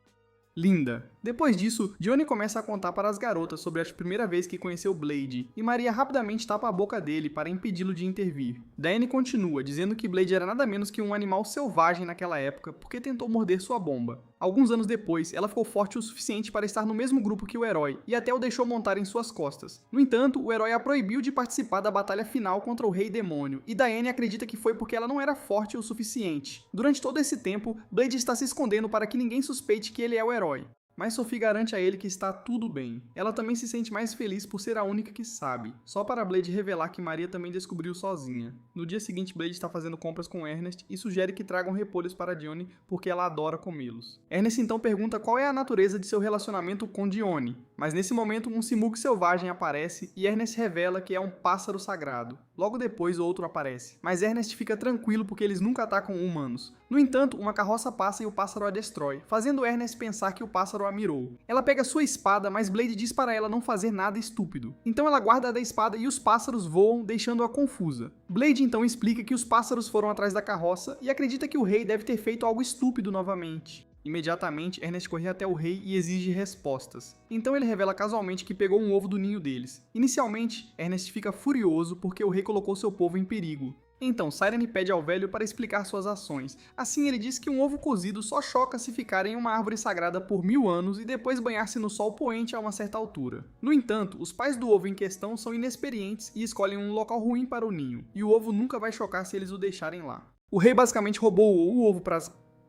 Linda. Depois disso, Dione começa a contar para as garotas sobre a primeira vez que conheceu Blade, e Maria rapidamente tapa a boca dele para impedi-lo de intervir. Diane continua, dizendo que Blade era nada menos que um animal selvagem naquela época, porque tentou morder sua bomba. Alguns anos depois, ela ficou forte o suficiente para estar no mesmo grupo que o herói, e até o deixou montar em suas costas. No entanto, o herói a proibiu de participar da batalha final contra o Rei Demônio, e Diane acredita que foi porque ela não era forte o suficiente. Durante todo esse tempo, Blade está se escondendo para que ninguém suspeite que ele é o herói. Mas Sophie garante a ele que está tudo bem. Ela também se sente mais feliz por ser a única que sabe, só para Blade revelar que Maria também descobriu sozinha. No dia seguinte, Blade está fazendo compras com Ernest e sugere que tragam repolhos para Dione porque ela adora comê-los. Ernest então pergunta qual é a natureza de seu relacionamento com Dione, mas nesse momento um Simurgh selvagem aparece e Ernest revela que é um pássaro sagrado. Logo depois, outro aparece, mas Ernest fica tranquilo porque eles nunca atacam humanos. No entanto, uma carroça passa e o pássaro a destrói, fazendo Ernest pensar que o pássaro a mirou. Ela pega sua espada, mas Blade diz para ela não fazer nada estúpido. Então ela guarda da espada e os pássaros voam, deixando-a confusa. Blade então explica que os pássaros foram atrás da carroça e acredita que o rei deve ter feito algo estúpido novamente. Imediatamente, Ernest corre até o rei e exige respostas. Então ele revela casualmente que pegou um ovo do ninho deles. Inicialmente, Ernest fica furioso porque o rei colocou seu povo em perigo. Então, Sirene pede ao velho para explicar suas ações. Assim, ele diz que um ovo cozido só choca se ficar em uma árvore sagrada por 1000 anos e depois banhar-se no sol poente a uma certa altura. No entanto, os pais do ovo em questão são inexperientes e escolhem um local ruim para o ninho, e o ovo nunca vai chocar se eles o deixarem lá. O rei basicamente roubou o ovo para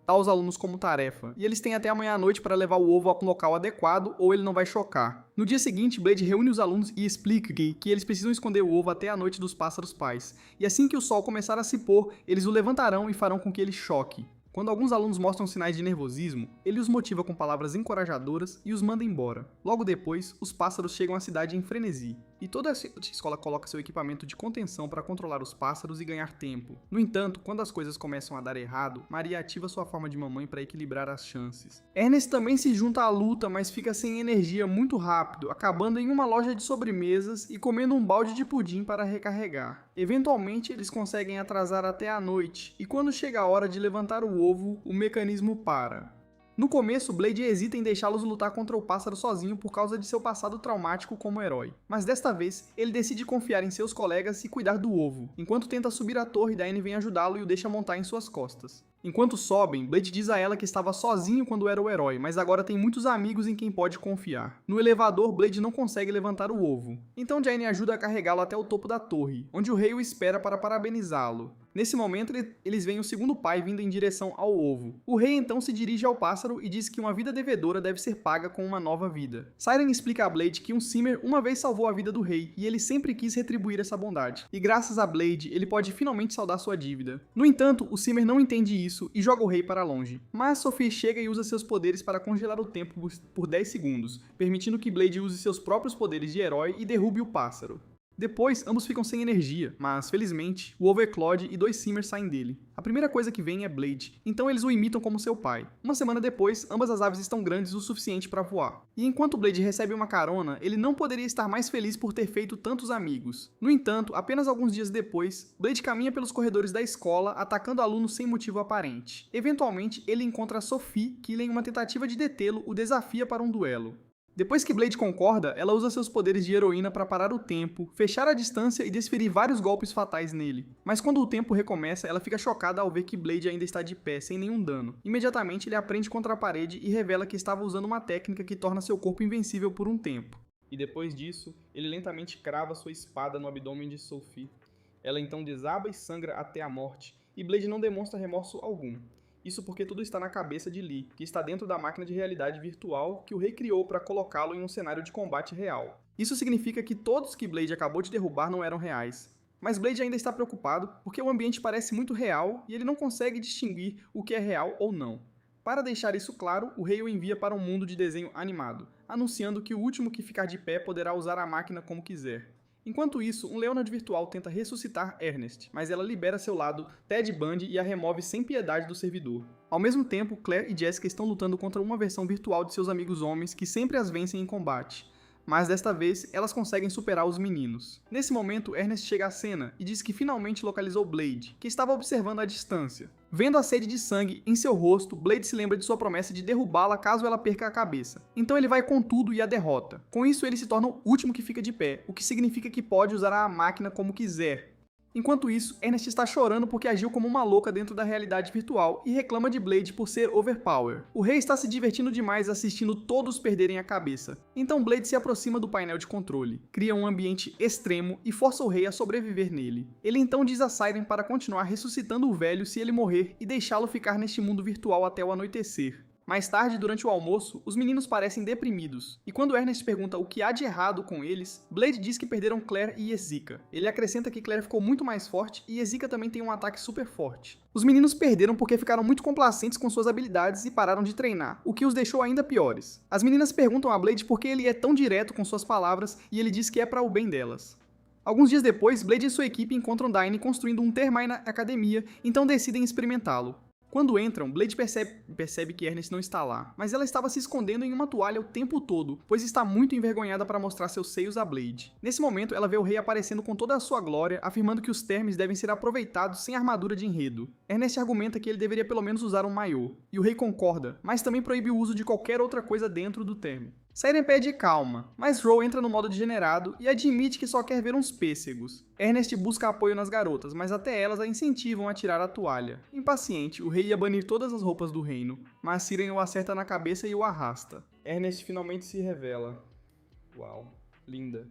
aos alunos como tarefa, e eles têm até amanhã à noite para levar o ovo a um local adequado ou ele não vai chocar. No dia seguinte, Blade reúne os alunos e explica que eles precisam esconder o ovo até a noite dos pássaros pais, e assim que o sol começar a se pôr, eles o levantarão e farão com que ele choque. Quando alguns alunos mostram sinais de nervosismo, ele os motiva com palavras encorajadoras e os manda embora. Logo depois, os pássaros chegam à cidade em frenesi, e toda a escola coloca seu equipamento de contenção para controlar os pássaros e ganhar tempo. No entanto, quando as coisas começam a dar errado, Maria ativa sua forma de mamãe para equilibrar as chances. Ernest também se junta à luta, mas fica sem energia muito rápido, acabando em uma loja de sobremesas e comendo um balde de pudim para recarregar. Eventualmente, eles conseguem atrasar até a noite, e quando chega a hora de levantar o ovo, o mecanismo para. No começo, Blade hesita em deixá-los lutar contra o pássaro sozinho por causa de seu passado traumático como herói. Mas desta vez, ele decide confiar em seus colegas e cuidar do ovo, enquanto tenta subir a torre e Diane vem ajudá-lo e o deixa montar em suas costas. Enquanto sobem, Blade diz a ela que estava sozinho quando era o herói, mas agora tem muitos amigos em quem pode confiar. No elevador, Blade não consegue levantar o ovo. Então Diane ajuda a carregá-lo até o topo da torre, onde o rei o espera para parabenizá-lo. Nesse momento, eles veem o segundo pai vindo em direção ao ovo. O rei então se dirige ao pássaro e diz que uma vida devedora deve ser paga com uma nova vida. Siren explica a Blade que um Simmer uma vez salvou a vida do rei e ele sempre quis retribuir essa bondade. E graças a Blade, ele pode finalmente saldar sua dívida. No entanto, o Simmer não entende isso e joga o rei para longe. Mas Sophie chega e usa seus poderes para congelar o tempo por 10 segundos, permitindo que Blade use seus próprios poderes de herói e derrube o pássaro. Depois, ambos ficam sem energia, mas, felizmente, o ovo eclode e 2 Simmers saem dele. A primeira coisa que vem é Blade, então eles o imitam como seu pai. Uma semana depois, ambas as aves estão grandes o suficiente para voar. E enquanto Blade recebe uma carona, ele não poderia estar mais feliz por ter feito tantos amigos. No entanto, apenas alguns dias depois, Blade caminha pelos corredores da escola, atacando alunos sem motivo aparente. Eventualmente, ele encontra Sophie, que em uma tentativa de detê-lo, o desafia para um duelo. Depois que Blade concorda, ela usa seus poderes de heroína para parar o tempo, fechar a distância e desferir vários golpes fatais nele. Mas quando o tempo recomeça, ela fica chocada ao ver que Blade ainda está de pé, sem nenhum dano. Imediatamente ele aprende contra a parede e revela que estava usando uma técnica que torna seu corpo invencível por um tempo. E depois disso, ele lentamente crava sua espada no abdômen de Sophie. Ela então desaba e sangra até a morte, e Blade não demonstra remorso algum. Isso porque tudo está na cabeça de Lee, que está dentro da máquina de realidade virtual que o rei criou para colocá-lo em um cenário de combate real. Isso significa que todos que Blade acabou de derrubar não eram reais. Mas Blade ainda está preocupado porque o ambiente parece muito real e ele não consegue distinguir o que é real ou não. Para deixar isso claro, o rei o envia para um mundo de desenho animado, anunciando que o último que ficar de pé poderá usar a máquina como quiser. Enquanto isso, um Leonard virtual tenta ressuscitar Ernest, mas ela libera seu lado Ted Bundy e a remove sem piedade do servidor. Ao mesmo tempo, Claire e Jessica estão lutando contra uma versão virtual de seus amigos homens que sempre as vencem em combate. Mas desta vez, elas conseguem superar os meninos. Nesse momento, Ernest chega à cena e diz que finalmente localizou Blade, que estava observando à distância. Vendo a sede de sangue em seu rosto, Blade se lembra de sua promessa de derrubá-la caso ela perca a cabeça. Então ele vai com tudo e a derrota. Com isso, ele se torna o último que fica de pé, o que significa que pode usar a máquina como quiser. Enquanto isso, Ernest está chorando porque agiu como uma louca dentro da realidade virtual e reclama de Blade por ser overpower. O rei está se divertindo demais assistindo todos perderem a cabeça. Então Blade se aproxima do painel de controle, cria um ambiente extremo e força o rei a sobreviver nele. Ele então diz a Siren para continuar ressuscitando o velho se ele morrer e deixá-lo ficar neste mundo virtual até o anoitecer. Mais tarde, durante o almoço, os meninos parecem deprimidos, e quando Ernest pergunta o que há de errado com eles, Blade diz que perderam Claire e Ezika. Ele acrescenta que Claire ficou muito mais forte e Ezika também tem um ataque super forte. Os meninos perderam porque ficaram muito complacentes com suas habilidades e pararam de treinar, o que os deixou ainda piores. As meninas perguntam a Blade por que ele é tão direto com suas palavras e ele diz que é para o bem delas. Alguns dias depois, Blade e sua equipe encontram Diane construindo um termite na academia, então decidem experimentá-lo. Quando entram, Blade percebe que Ernest não está lá, mas ela estava se escondendo em uma toalha o tempo todo, pois está muito envergonhada para mostrar seus seios a Blade. Nesse momento, ela vê o rei aparecendo com toda a sua glória, afirmando que os termes devem ser aproveitados sem armadura de enredo. Ernest argumenta que ele deveria pelo menos usar um maiô, e o rei concorda, mas também proíbe o uso de qualquer outra coisa dentro do termo. Siren pede calma, mas Ro entra no modo degenerado e admite que só quer ver uns pêssegos. Ernest busca apoio nas garotas, mas até elas a incentivam a tirar a toalha. Impaciente, o rei ia banir todas as roupas do reino, mas Siren o acerta na cabeça e o arrasta. Ernest finalmente se revela. Uau, linda.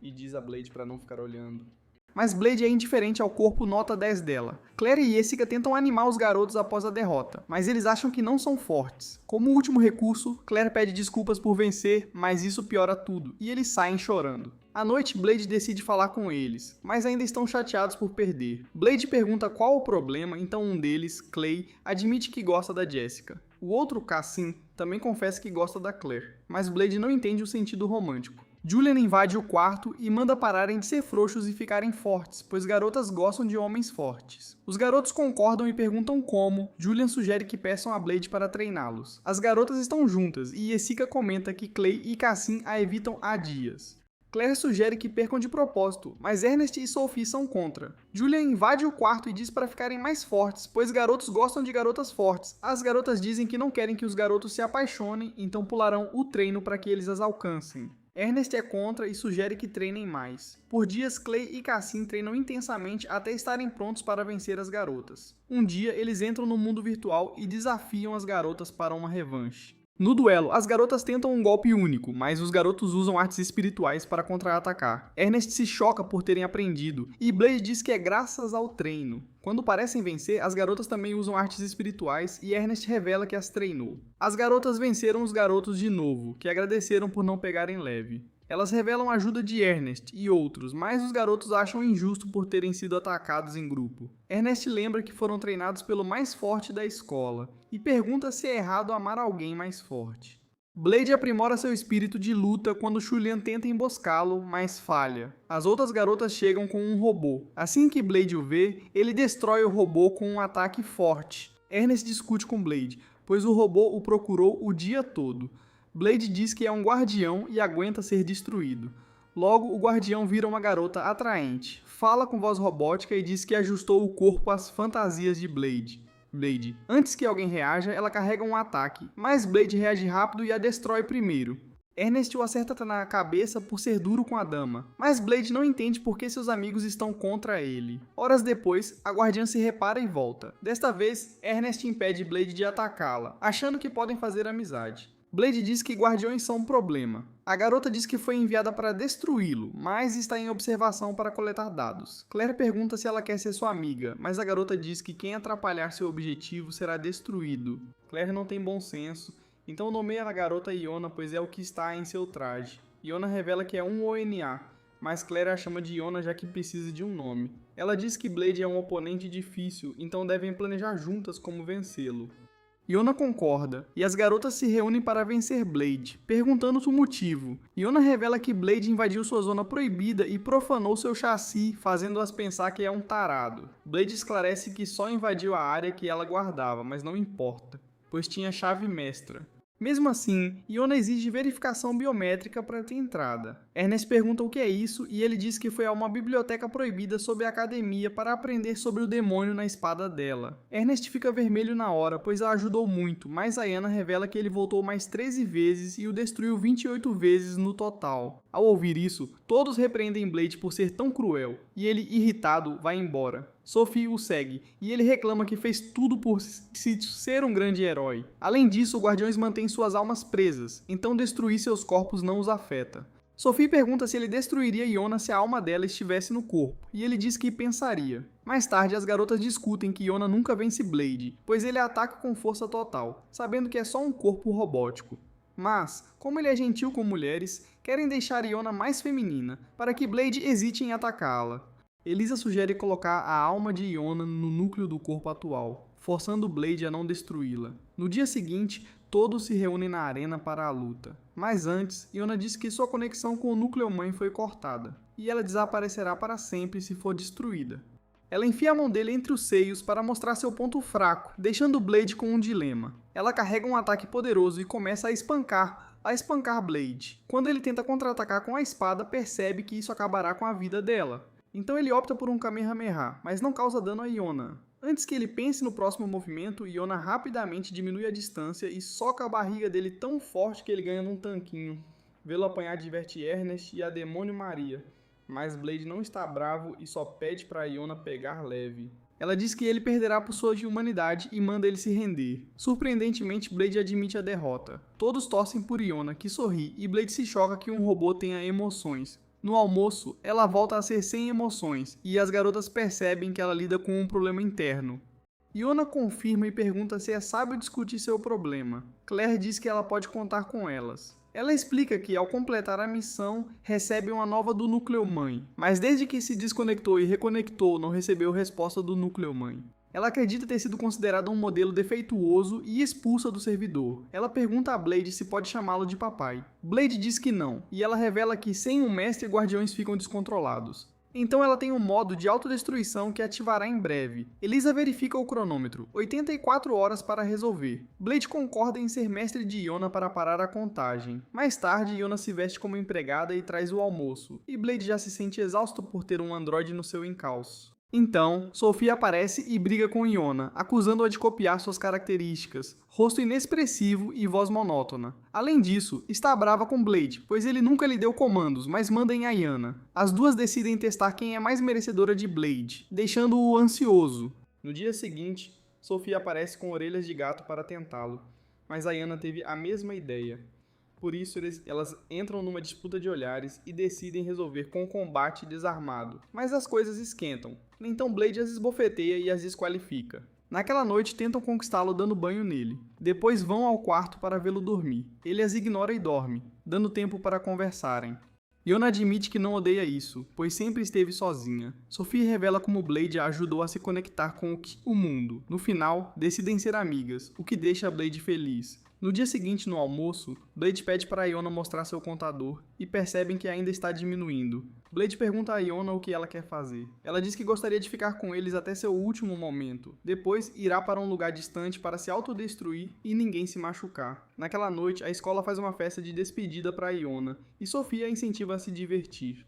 E diz a Blade para não ficar olhando. Mas Blade é indiferente ao corpo nota 10 dela. Claire e Jessica tentam animar os garotos após a derrota, mas eles acham que não são fortes. Como último recurso, Claire pede desculpas por vencer, mas isso piora tudo, e eles saem chorando. À noite, Blade decide falar com eles, mas ainda estão chateados por perder. Blade pergunta qual o problema, então um deles, Clay, admite que gosta da Jessica. O outro, Cassim, também confessa que gosta da Claire, mas Blade não entende o sentido romântico. Julian invade o quarto e manda pararem de ser frouxos e ficarem fortes, pois garotas gostam de homens fortes. Os garotos concordam e perguntam como. Julian sugere que peçam a Blade para treiná-los. As garotas estão juntas e Jessica comenta que Clay e Cassim a evitam há dias. Claire sugere que percam de propósito, mas Ernest e Sophie são contra. Julian invade o quarto e diz para ficarem mais fortes, pois garotos gostam de garotas fortes. As garotas dizem que não querem que os garotos se apaixonem, então pularão o treino para que eles as alcancem. Ernest é contra e sugere que treinem mais. Por dias, Clay e Cassim treinam intensamente até estarem prontos para vencer as garotas. Um dia, eles entram no mundo virtual e desafiam as garotas para uma revanche. No duelo, as garotas tentam um golpe único, mas os garotos usam artes espirituais para contra-atacar. Ernest se choca por terem aprendido, e Blade diz que é graças ao treino. Quando parecem vencer, as garotas também usam artes espirituais e Ernest revela que as treinou. As garotas venceram os garotos de novo, que agradeceram por não pegarem leve. Elas revelam a ajuda de Ernest e outros, mas os garotos acham injusto por terem sido atacados em grupo. Ernest lembra que foram treinados pelo mais forte da escola e pergunta se é errado amar alguém mais forte. Blade aprimora seu espírito de luta quando Julian tenta emboscá-lo, mas falha. As outras garotas chegam com um robô. Assim que Blade o vê, ele destrói o robô com um ataque forte. Ernest discute com Blade, pois o robô o procurou o dia todo. Blade diz que é um guardião e aguenta ser destruído. Logo, o guardião vira uma garota atraente, fala com voz robótica e diz que ajustou o corpo às fantasias de Blade. Antes que alguém reaja, ela carrega um ataque, mas Blade reage rápido e a destrói primeiro. Ernest o acerta na cabeça por ser duro com a dama, mas Blade não entende por que seus amigos estão contra ele. Horas depois, a guardiã se repara e volta. Desta vez, Ernest impede Blade de atacá-la, achando que podem fazer amizade. Blade diz que guardiões são um problema. A garota diz que foi enviada para destruí-lo, mas está em observação para coletar dados. Claire pergunta se ela quer ser sua amiga, mas a garota diz que quem atrapalhar seu objetivo será destruído. Claire não tem bom senso, então nomeia a garota Iona, pois é o que está em seu traje. Iona revela que é um ONA, mas Claire a chama de Iona já que precisa de um nome. Ela diz que Blade é um oponente difícil, então devem planejar juntas como vencê-lo. Iona concorda, e as garotas se reúnem para vencer Blade, perguntando o motivo. Iona revela que Blade invadiu sua zona proibida e profanou seu chassi, fazendo-as pensar que é um tarado. Blade esclarece que só invadiu a área que ela guardava, mas não importa, pois tinha chave mestra. Mesmo assim, Iona exige verificação biométrica para ter entrada. Ernest pergunta o que é isso e ele diz que foi a uma biblioteca proibida sob a academia para aprender sobre o demônio na espada dela. Ernest fica vermelho na hora, pois a ajudou muito, mas Iona revela que ele voltou mais 13 vezes e o destruiu 28 vezes no total. Ao ouvir isso, todos repreendem Blade por ser tão cruel, e ele, irritado, vai embora. Sophie o segue, e ele reclama que fez tudo por ser um grande herói. Além disso, os guardiões mantêm suas almas presas, então destruir seus corpos não os afeta. Sophie pergunta se ele destruiria Iona se a alma dela estivesse no corpo, e ele diz que pensaria. Mais tarde, as garotas discutem que Iona nunca vence Blade, pois ele ataca com força total, sabendo que é só um corpo robótico. Mas, como ele é gentil com mulheres, querem deixar Iona mais feminina, para que Blade hesite em atacá-la. Elisa sugere colocar a alma de Iona no núcleo do corpo atual, forçando Blade a não destruí-la. No dia seguinte, todos se reúnem na arena para a luta. Mas antes, Iona diz que sua conexão com o núcleo-mãe foi cortada, e ela desaparecerá para sempre se for destruída. Ela enfia a mão dele entre os seios para mostrar seu ponto fraco, deixando Blade com um dilema. Ela carrega um ataque poderoso e começa a espancar Blade. Quando ele tenta contra-atacar com a espada, percebe que isso acabará com a vida dela. Então ele opta por um Kamehameha, mas não causa dano a Iona. Antes que ele pense no próximo movimento, Iona rapidamente diminui a distância e soca a barriga dele tão forte que ele ganha num tanquinho. Vê-lo apanhar diverte Ernest e a Demônio Maria, mas Blade não está bravo e só pede para Iona pegar leve. Ela diz que ele perderá por sua humanidade e manda ele se render. Surpreendentemente, Blade admite a derrota. Todos torcem por Iona, que sorri, e Blade se choca que um robô tenha emoções. No almoço, ela volta a ser sem emoções, e as garotas percebem que ela lida com um problema interno. Iona confirma e pergunta se é sábio discutir seu problema. Claire diz que ela pode contar com elas. Ela explica que, ao completar a missão, recebe uma nova do núcleo mãe, mas desde que se desconectou e reconectou, não recebeu resposta do núcleo mãe. Ela acredita ter sido considerada um modelo defeituoso e expulsa do servidor. Ela pergunta a Blade se pode chamá-lo de papai. Blade diz que não, e ela revela que sem um mestre, guardiões ficam descontrolados. Então ela tem um modo de autodestruição que ativará em breve. Elisa verifica o cronômetro, 84 horas para resolver. Blade concorda em ser mestre de Yona para parar a contagem. Mais tarde, Yona se veste como empregada e traz o almoço, e Blade já se sente exausto por ter um androide no seu encalço. Então, Sophie aparece e briga com Yona, acusando-a de copiar suas características, rosto inexpressivo e voz monótona. Além disso, está brava com Blade, pois ele nunca lhe deu comandos, mas manda em Ayana. As duas decidem testar quem é mais merecedora de Blade, deixando-o ansioso. No dia seguinte, Sophie aparece com orelhas de gato para tentá-lo, mas Ayana teve a mesma ideia. Por isso, elas entram numa disputa de olhares e decidem resolver com combate desarmado. Mas as coisas esquentam. Então Blade as esbofeteia e as desqualifica. Naquela noite, tentam conquistá-lo dando banho nele. Depois vão ao quarto para vê-lo dormir. Ele as ignora e dorme, dando tempo para conversarem. Yona admite que não odeia isso, pois sempre esteve sozinha. Sophie revela como Blade a ajudou a se conectar com o mundo. No final, decidem ser amigas, o que deixa Blade feliz. No dia seguinte, no almoço, Blade pede para Yona mostrar seu contador e percebem que ainda está diminuindo. Blade pergunta a Yona o que ela quer fazer. Ela diz que gostaria de ficar com eles até seu último momento. Depois, irá para um lugar distante para se autodestruir e ninguém se machucar. Naquela noite, a escola faz uma festa de despedida para Yona e Sophie a incentiva a se divertir.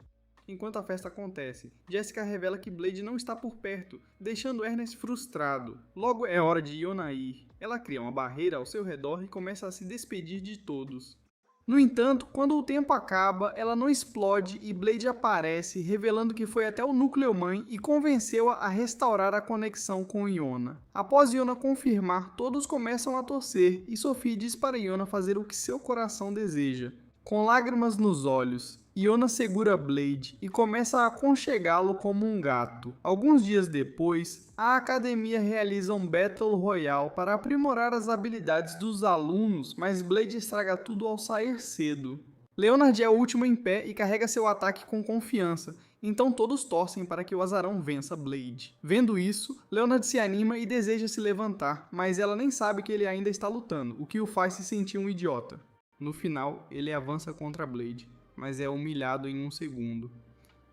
Enquanto a festa acontece, Jessica revela que Blade não está por perto, deixando Ernest frustrado. Logo é hora de Yona ir. Ela cria uma barreira ao seu redor e começa a se despedir de todos. No entanto, quando o tempo acaba, ela não explode e Blade aparece, revelando que foi até o núcleo mãe e convenceu-a a restaurar a conexão com Yona. Após Yona confirmar, todos começam a torcer e Sophie diz para Yona fazer o que seu coração deseja. Com lágrimas nos olhos, Yona segura Blade e começa a aconchegá-lo como um gato. Alguns dias depois, a academia realiza um Battle Royale para aprimorar as habilidades dos alunos, mas Blade estraga tudo ao sair cedo. Leonard é o último em pé e carrega seu ataque com confiança, então todos torcem para que o azarão vença Blade. Vendo isso, Leonard se anima e deseja se levantar, mas ela nem sabe que ele ainda está lutando, o que o faz se sentir um idiota. No final, ele avança contra Blade, mas é humilhado em um segundo.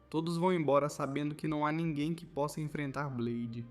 Todos vão embora sabendo que não há ninguém que possa enfrentar Blade.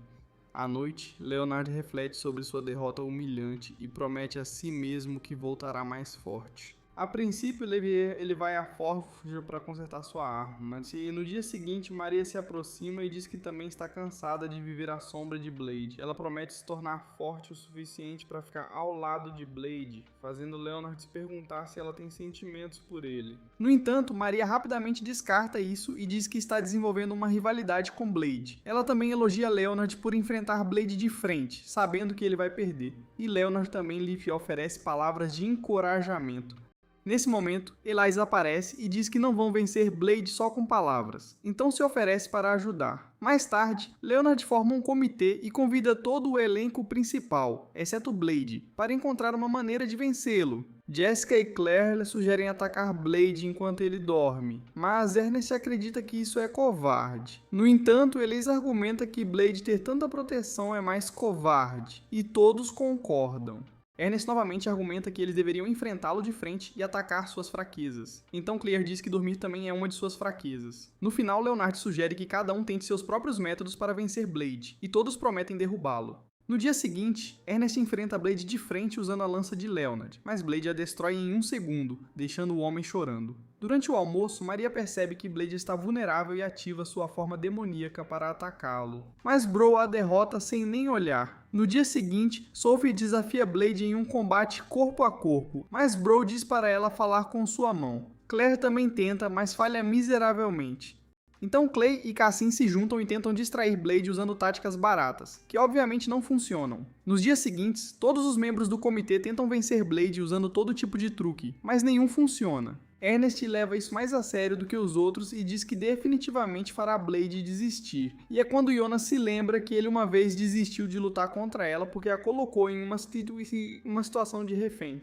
À noite, Leonard reflete sobre sua derrota humilhante e promete a si mesmo que voltará mais forte. A princípio, ele vai à forja para consertar sua arma, mas no dia seguinte, Maria se aproxima e diz que também está cansada de viver à sombra de Blade. Ela promete se tornar forte o suficiente para ficar ao lado de Blade, fazendo Leonard se perguntar se ela tem sentimentos por ele. No entanto, Maria rapidamente descarta isso e diz que está desenvolvendo uma rivalidade com Blade. Ela também elogia Leonard por enfrentar Blade de frente, sabendo que ele vai perder. E Leonard também lhe oferece palavras de encorajamento. Nesse momento, Eliza aparece e diz que não vão vencer Blade só com palavras, então se oferece para ajudar. Mais tarde, Leonard forma um comitê e convida todo o elenco principal, exceto Blade, para encontrar uma maneira de vencê-lo. Jessica e Claire sugerem atacar Blade enquanto ele dorme, mas Ernest acredita que isso é covarde. No entanto, Elise argumenta que Blade ter tanta proteção é mais covarde, e todos concordam. Ernest novamente argumenta que eles deveriam enfrentá-lo de frente e atacar suas fraquezas. Então Claire diz que dormir também é uma de suas fraquezas. No final, Leonard sugere que cada um tente seus próprios métodos para vencer Blade, e todos prometem derrubá-lo. No dia seguinte, Ernest enfrenta Blade de frente usando a lança de Leonard, mas Blade a destrói em um segundo, deixando o homem chorando. Durante o almoço, Maria percebe que Blade está vulnerável e ativa sua forma demoníaca para atacá-lo. Mas Bro a derrota sem nem olhar. No dia seguinte, Sophie desafia Blade em um combate corpo a corpo, mas Bro diz para ela falar com sua mão. Claire também tenta, mas falha miseravelmente. Então Clay e Cassim se juntam e tentam distrair Blade usando táticas baratas, que obviamente não funcionam. Nos dias seguintes, todos os membros do comitê tentam vencer Blade usando todo tipo de truque, mas nenhum funciona. Ernest leva isso mais a sério do que os outros e diz que definitivamente fará Blade desistir. E é quando Yona se lembra que ele uma vez desistiu de lutar contra ela porque a colocou em uma situação de refém.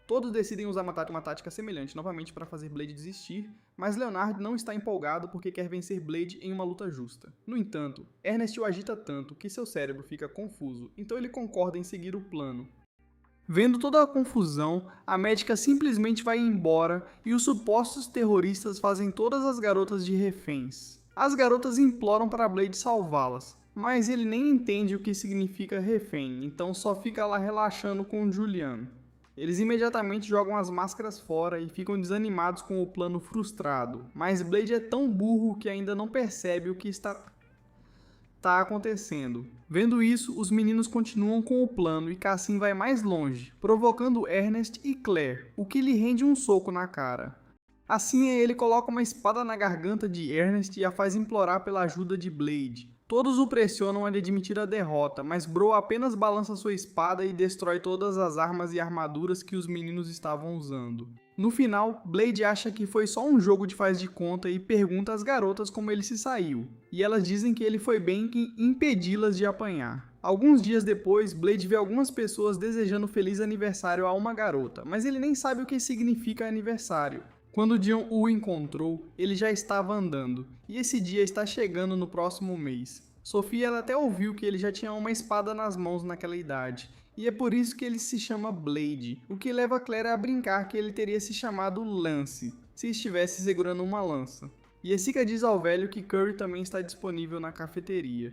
Todos decidem usar uma tática semelhante novamente para fazer Blade desistir, mas Leonard não está empolgado porque quer vencer Blade em uma luta justa. No entanto, Ernest o agita tanto que seu cérebro fica confuso, então ele concorda em seguir o plano. Vendo toda a confusão, a médica simplesmente vai embora e os supostos terroristas fazem todas as garotas de reféns. As garotas imploram para Blade salvá-las, mas ele nem entende o que significa refém, então só fica lá relaxando com Julian. Eles imediatamente jogam as máscaras fora e ficam desanimados com o plano frustrado, mas Blade é tão burro que ainda não percebe o que está acontecendo. Vendo isso, os meninos continuam com o plano e Cassim vai mais longe, provocando Ernest e Claire, o que lhe rende um soco na cara. Assim, ele coloca uma espada na garganta de Ernest e a faz implorar pela ajuda de Blade. Todos o pressionam a admitir a derrota, mas Bro apenas balança sua espada e destrói todas as armas e armaduras que os meninos estavam usando. No final, Blade acha que foi só um jogo de faz de conta e pergunta às garotas como ele se saiu, e elas dizem que ele foi bem em impedi-las de apanhar. Alguns dias depois, Blade vê algumas pessoas desejando feliz aniversário a uma garota, mas ele nem sabe o que significa aniversário. Quando Dion o encontrou, ele já estava andando, e esse dia está chegando no próximo mês. Sophie ela até ouviu que ele já tinha uma espada nas mãos naquela idade, e é por isso que ele se chama Blade, o que leva Claire a brincar que ele teria se chamado Lance, se estivesse segurando uma lança. E Jessica diz ao velho que curry também está disponível na cafeteria,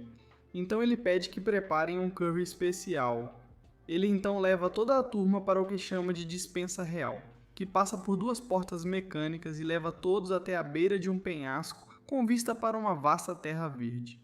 então ele pede que preparem um curry especial. Ele então leva toda a turma para o que chama de dispensa real, que passa por duas portas mecânicas e leva todos até a beira de um penhasco com vista para uma vasta terra verde.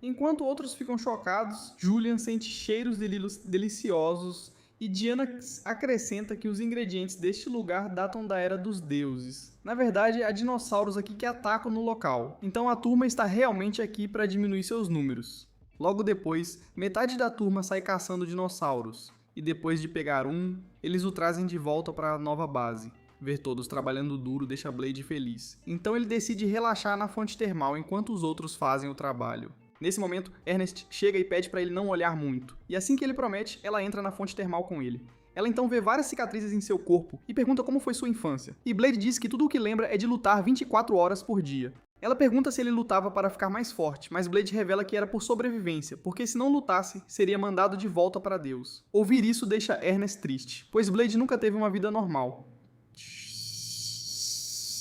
Enquanto outros ficam chocados, Julian sente cheiros deliciosos e Diana acrescenta que os ingredientes deste lugar datam da Era dos Deuses. Na verdade, há dinossauros aqui que atacam no local, então a turma está realmente aqui para diminuir seus números. Logo depois, metade da turma sai caçando dinossauros, e depois de pegar um, eles o trazem de volta para a nova base. Ver todos trabalhando duro deixa Blade feliz, então ele decide relaxar na fonte termal enquanto os outros fazem o trabalho. Nesse momento, Ernest chega e pede para ele não olhar muito, e assim que ele promete, ela entra na fonte termal com ele. Ela então vê várias cicatrizes em seu corpo e pergunta como foi sua infância, e Blade diz que tudo o que lembra é de lutar 24 horas por dia. Ela pergunta se ele lutava para ficar mais forte, mas Blade revela que era por sobrevivência, porque se não lutasse, seria mandado de volta para Deus. Ouvir isso deixa Ernest triste, pois Blade nunca teve uma vida normal.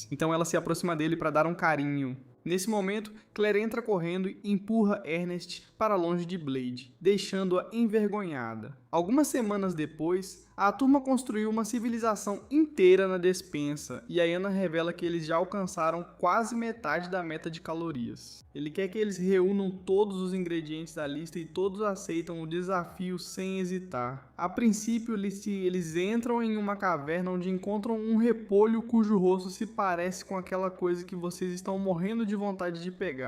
Então ela se aproxima dele para dar um carinho. Nesse momento, Claire entra correndo e empurra Ernest para longe de Blade, deixando-a envergonhada. Algumas semanas depois, a turma construiu uma civilização inteira na despensa e a Anna revela que eles já alcançaram quase metade da meta de calorias. Ele quer que eles reúnam todos os ingredientes da lista e todos aceitam o desafio sem hesitar. A princípio, eles entram em uma caverna onde encontram um repolho cujo rosto se parece com aquela coisa que vocês estão morrendo de vontade de pegar.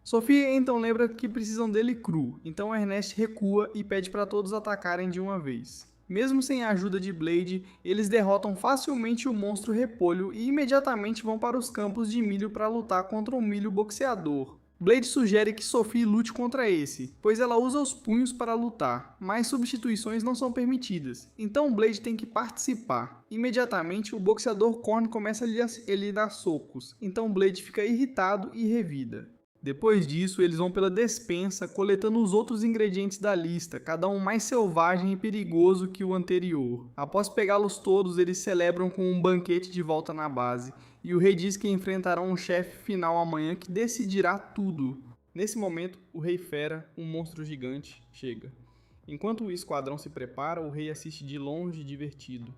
Sophie então lembra que precisam dele cru, então Ernest recua e pede para todos atacarem de uma vez. Mesmo sem a ajuda de Blade, eles derrotam facilmente o monstro repolho e imediatamente vão para os campos de milho para lutar contra um milho boxeador. Blade sugere que Sophie lute contra esse, pois ela usa os punhos para lutar, mas substituições não são permitidas, então Blade tem que participar. Imediatamente, o boxeador Korn começa a lhe dar socos, então Blade fica irritado e revida. Depois disso, eles vão pela despensa, coletando os outros ingredientes da lista, cada um mais selvagem e perigoso que o anterior. Após pegá-los todos, eles celebram com um banquete de volta na base, e o rei diz que enfrentarão um chefe final amanhã que decidirá tudo. Nesse momento, o Rei Fera, um monstro gigante, chega. Enquanto o esquadrão se prepara, o rei assiste de longe divertido.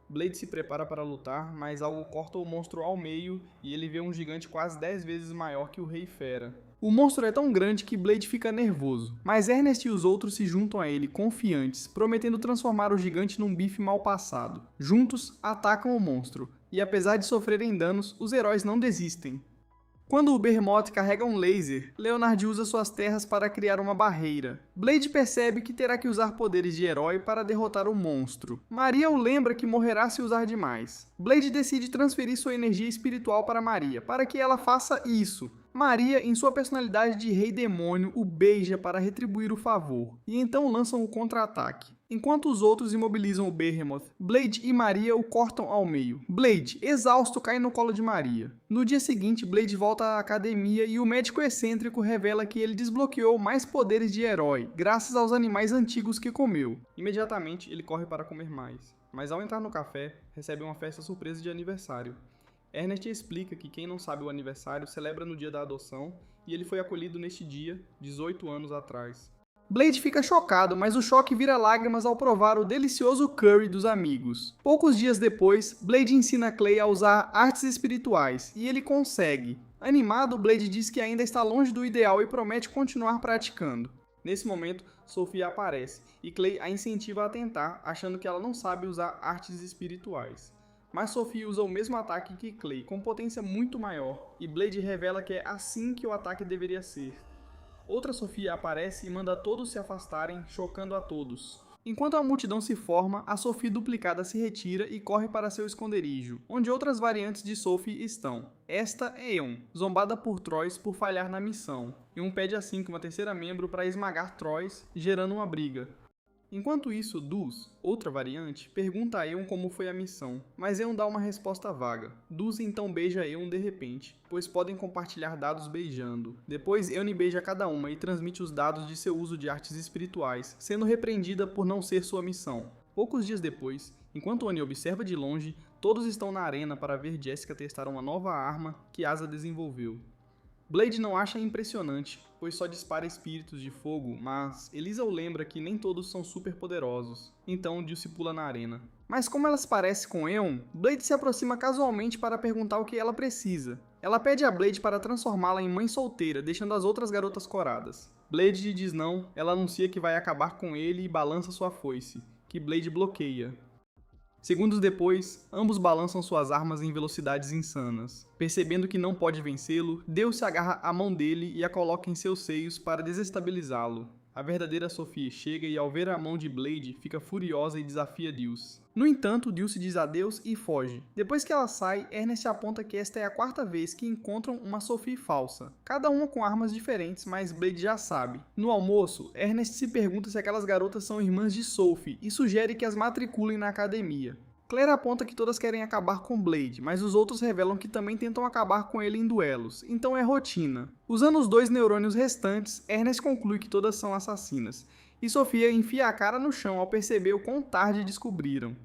Blade se prepara para lutar, mas algo corta o monstro ao meio e ele vê um gigante quase 10 vezes maior que o Rei Fera. O monstro é tão grande que Blade fica nervoso, mas Ernest e os outros se juntam a ele, confiantes, prometendo transformar o gigante num bife mal passado. Juntos, atacam o monstro, e apesar de sofrerem danos, os heróis não desistem. Quando o Behemoth carrega um laser, Leonard usa suas terras para criar uma barreira. Blade percebe que terá que usar poderes de herói para derrotar o monstro. Maria o lembra que morrerá se usar demais. Blade decide transferir sua energia espiritual para Maria, para que ela faça isso. Maria, em sua personalidade de rei demônio, o beija para retribuir o favor, e então lançam o contra-ataque. Enquanto os outros imobilizam o Behemoth, Blade e Maria o cortam ao meio. Blade, exausto, cai no colo de Maria. No dia seguinte, Blade volta à academia e o médico excêntrico revela que ele desbloqueou mais poderes de herói, graças aos animais antigos que comeu. Imediatamente, ele corre para comer mais. Mas ao entrar no café, recebe uma festa surpresa de aniversário. Ernest explica que quem não sabe o aniversário celebra no dia da adoção e ele foi acolhido neste dia, 18 anos atrás. Blade fica chocado, mas o choque vira lágrimas ao provar o delicioso curry dos amigos. Poucos dias depois, Blade ensina Clay a usar artes espirituais, e ele consegue. Animado, Blade diz que ainda está longe do ideal e promete continuar praticando. Nesse momento, Sophie aparece, e Clay a incentiva a tentar, achando que ela não sabe usar artes espirituais. Mas Sophie usa o mesmo ataque que Clay, com potência muito maior, e Blade revela que é assim que o ataque deveria ser. Outra Sophie aparece e manda todos se afastarem, chocando a todos. Enquanto a multidão se forma, a Sophie duplicada se retira e corre para seu esconderijo, onde outras variantes de Sophie estão. Esta é Eon, zombada por Troyes por falhar na missão, e pede assim que uma terceira membro para esmagar Troyes, gerando uma briga. Enquanto isso, Duz, outra variante, pergunta a Eon como foi a missão, mas Eon dá uma resposta vaga. Duz então beija Eon de repente, pois podem compartilhar dados beijando. Depois, Eon beija cada uma e transmite os dados de seu uso de artes espirituais, sendo repreendida por não ser sua missão. Poucos dias depois, enquanto Oni observa de longe, todos estão na arena para ver Jessica testar uma nova arma que Asa desenvolveu. Blade não acha impressionante, pois só dispara espíritos de fogo, mas Elisa o lembra que nem todos são super poderosos, então Jill se pula na arena. Mas como ela se parece com Eon, Blade se aproxima casualmente para perguntar o que ela precisa. Ela pede a Blade para transformá-la em mãe solteira, deixando as outras garotas coradas. Blade diz não, ela anuncia que vai acabar com ele e balança sua foice, que Blade bloqueia. Segundos depois, ambos balançam suas armas em velocidades insanas. Percebendo que não pode vencê-lo, Deus se agarra à mão dele e a coloca em seus seios para desestabilizá-lo. A verdadeira Sophie chega e ao ver a mão de Blade, fica furiosa e desafia Deus. No entanto, Deus se diz adeus e foge. Depois que ela sai, Ernest aponta que esta é a quarta vez que encontram uma Sophie falsa. Cada uma com armas diferentes, mas Blade já sabe. No almoço, Ernest se pergunta se aquelas garotas são irmãs de Sophie e sugere que as matriculem na academia. Claire aponta que todas querem acabar com Blade, mas os outros revelam que também tentam acabar com ele em duelos, então é rotina. Usando os 2 neurônios restantes, Ernest conclui que todas são assassinas, e Sophia enfia a cara no chão ao perceber o quão tarde descobriram.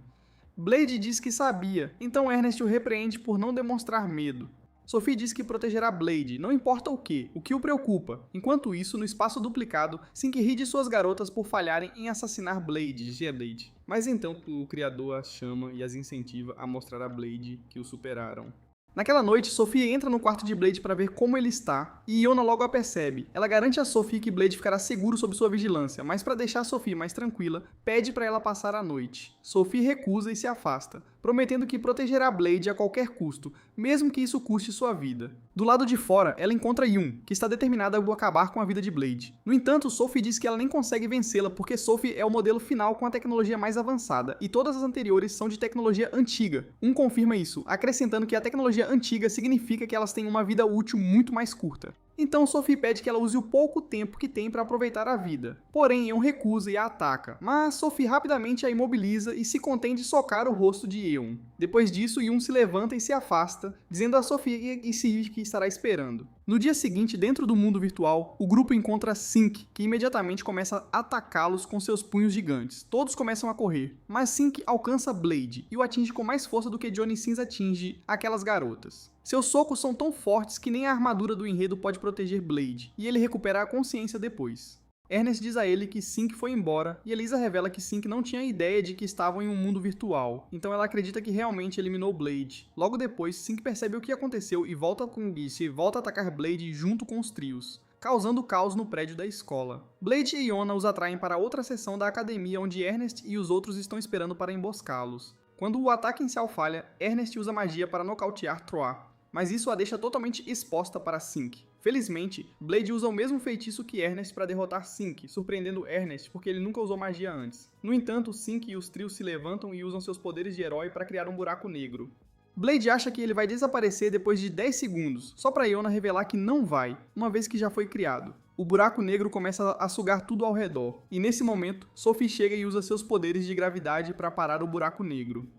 Blade diz que sabia, então Ernest o repreende por não demonstrar medo. Sophie diz que protegerá Blade, não importa o que o preocupa. Enquanto isso, no espaço duplicado, Sync ri de suas garotas por falharem em assassinar Blade, G-Blade. Mas então o criador as chama e as incentiva a mostrar a Blade que o superaram. Naquela noite, Sophie entra no quarto de Blade para ver como ele está, e Iona logo a percebe. Ela garante a Sophie que Blade ficará seguro sob sua vigilância, mas para deixar Sophie mais tranquila, pede para ela passar a noite. Sophie recusa e se afasta, prometendo que protegerá Blade a qualquer custo, mesmo que isso custe sua vida. Do lado de fora, ela encontra Yun, que está determinada a acabar com a vida de Blade. No entanto, Sophie diz que ela nem consegue vencê-la porque Sophie é o modelo final com a tecnologia mais avançada, e todas as anteriores são de tecnologia antiga. Confirma isso, acrescentando que a tecnologia antiga significa que elas têm uma vida útil muito mais curta. Então Sophie pede que ela use o pouco tempo que tem para aproveitar a vida. Porém, Eon recusa e a ataca, mas Sophie rapidamente a imobiliza e se contém de socar o rosto de Eon. Depois disso, Yun se levanta e se afasta, dizendo a Sophie e Siri que estará esperando. No dia seguinte, dentro do mundo virtual, o grupo encontra Sync, que imediatamente começa a atacá-los com seus punhos gigantes. Todos começam a correr, mas Sync alcança Blade e o atinge com mais força do que Johnny Sins atinge aquelas garotas. Seus socos são tão fortes que nem a armadura do enredo pode proteger Blade, e ele recupera a consciência depois. Ernest diz a ele que Sync foi embora, e Elisa revela que Sync não tinha ideia de que estavam em um mundo virtual, então ela acredita que realmente eliminou Blade. Logo depois, Sync percebe o que aconteceu e volta com Geese e volta a atacar Blade junto com os trios, causando caos no prédio da escola. Blade e Iona os atraem para outra seção da academia onde Ernest e os outros estão esperando para emboscá-los. Quando o ataque inicial falha, Ernest usa magia para nocautear Troy, mas isso a deixa totalmente exposta para Sync. Felizmente, Blade usa o mesmo feitiço que Ernest para derrotar Sync, surpreendendo Ernest porque ele nunca usou magia antes. No entanto, Sync e os trios se levantam e usam seus poderes de herói para criar um buraco negro. Blade acha que ele vai desaparecer depois de 10 segundos, só para Iona revelar que não vai, uma vez que já foi criado. o buraco negro começa a sugar tudo ao redor. E nesse momento, Sophie chega e usa seus poderes de gravidade para parar o buraco negro.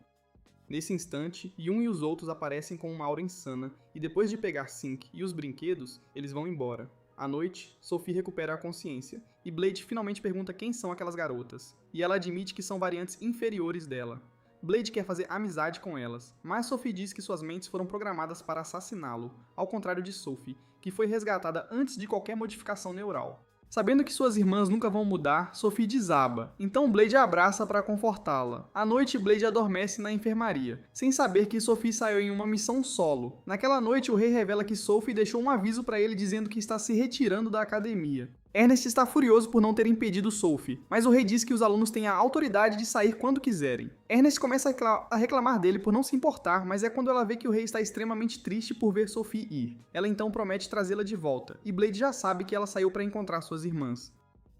Nesse instante, Yun e os outros aparecem com uma aura insana, e depois de pegar Sync e os brinquedos, eles vão embora. À noite, Sophie recupera a consciência, e Blade finalmente pergunta quem são aquelas garotas, e ela admite que são variantes inferiores dela. Blade quer fazer amizade com elas, mas Sophie diz que suas mentes foram programadas para assassiná-lo, ao contrário de Sophie, que foi resgatada antes de qualquer modificação neural. Sabendo que suas irmãs nunca vão mudar, Sophie desaba, então Blade a abraça para confortá-la. À noite, Blade adormece na enfermaria, sem saber que Sophie saiu em uma missão solo. Naquela noite, o rei revela que Sophie deixou um aviso para ele dizendo que está se retirando da academia. Ernest está furioso por não ter impedido Sophie, mas o rei diz que os alunos têm a autoridade de sair quando quiserem. Ernest começa a reclamar dele por não se importar, mas é quando ela vê que o rei está extremamente triste por ver Sophie ir. Ela então promete trazê-la de volta, e Blade já sabe que ela saiu para encontrar suas irmãs.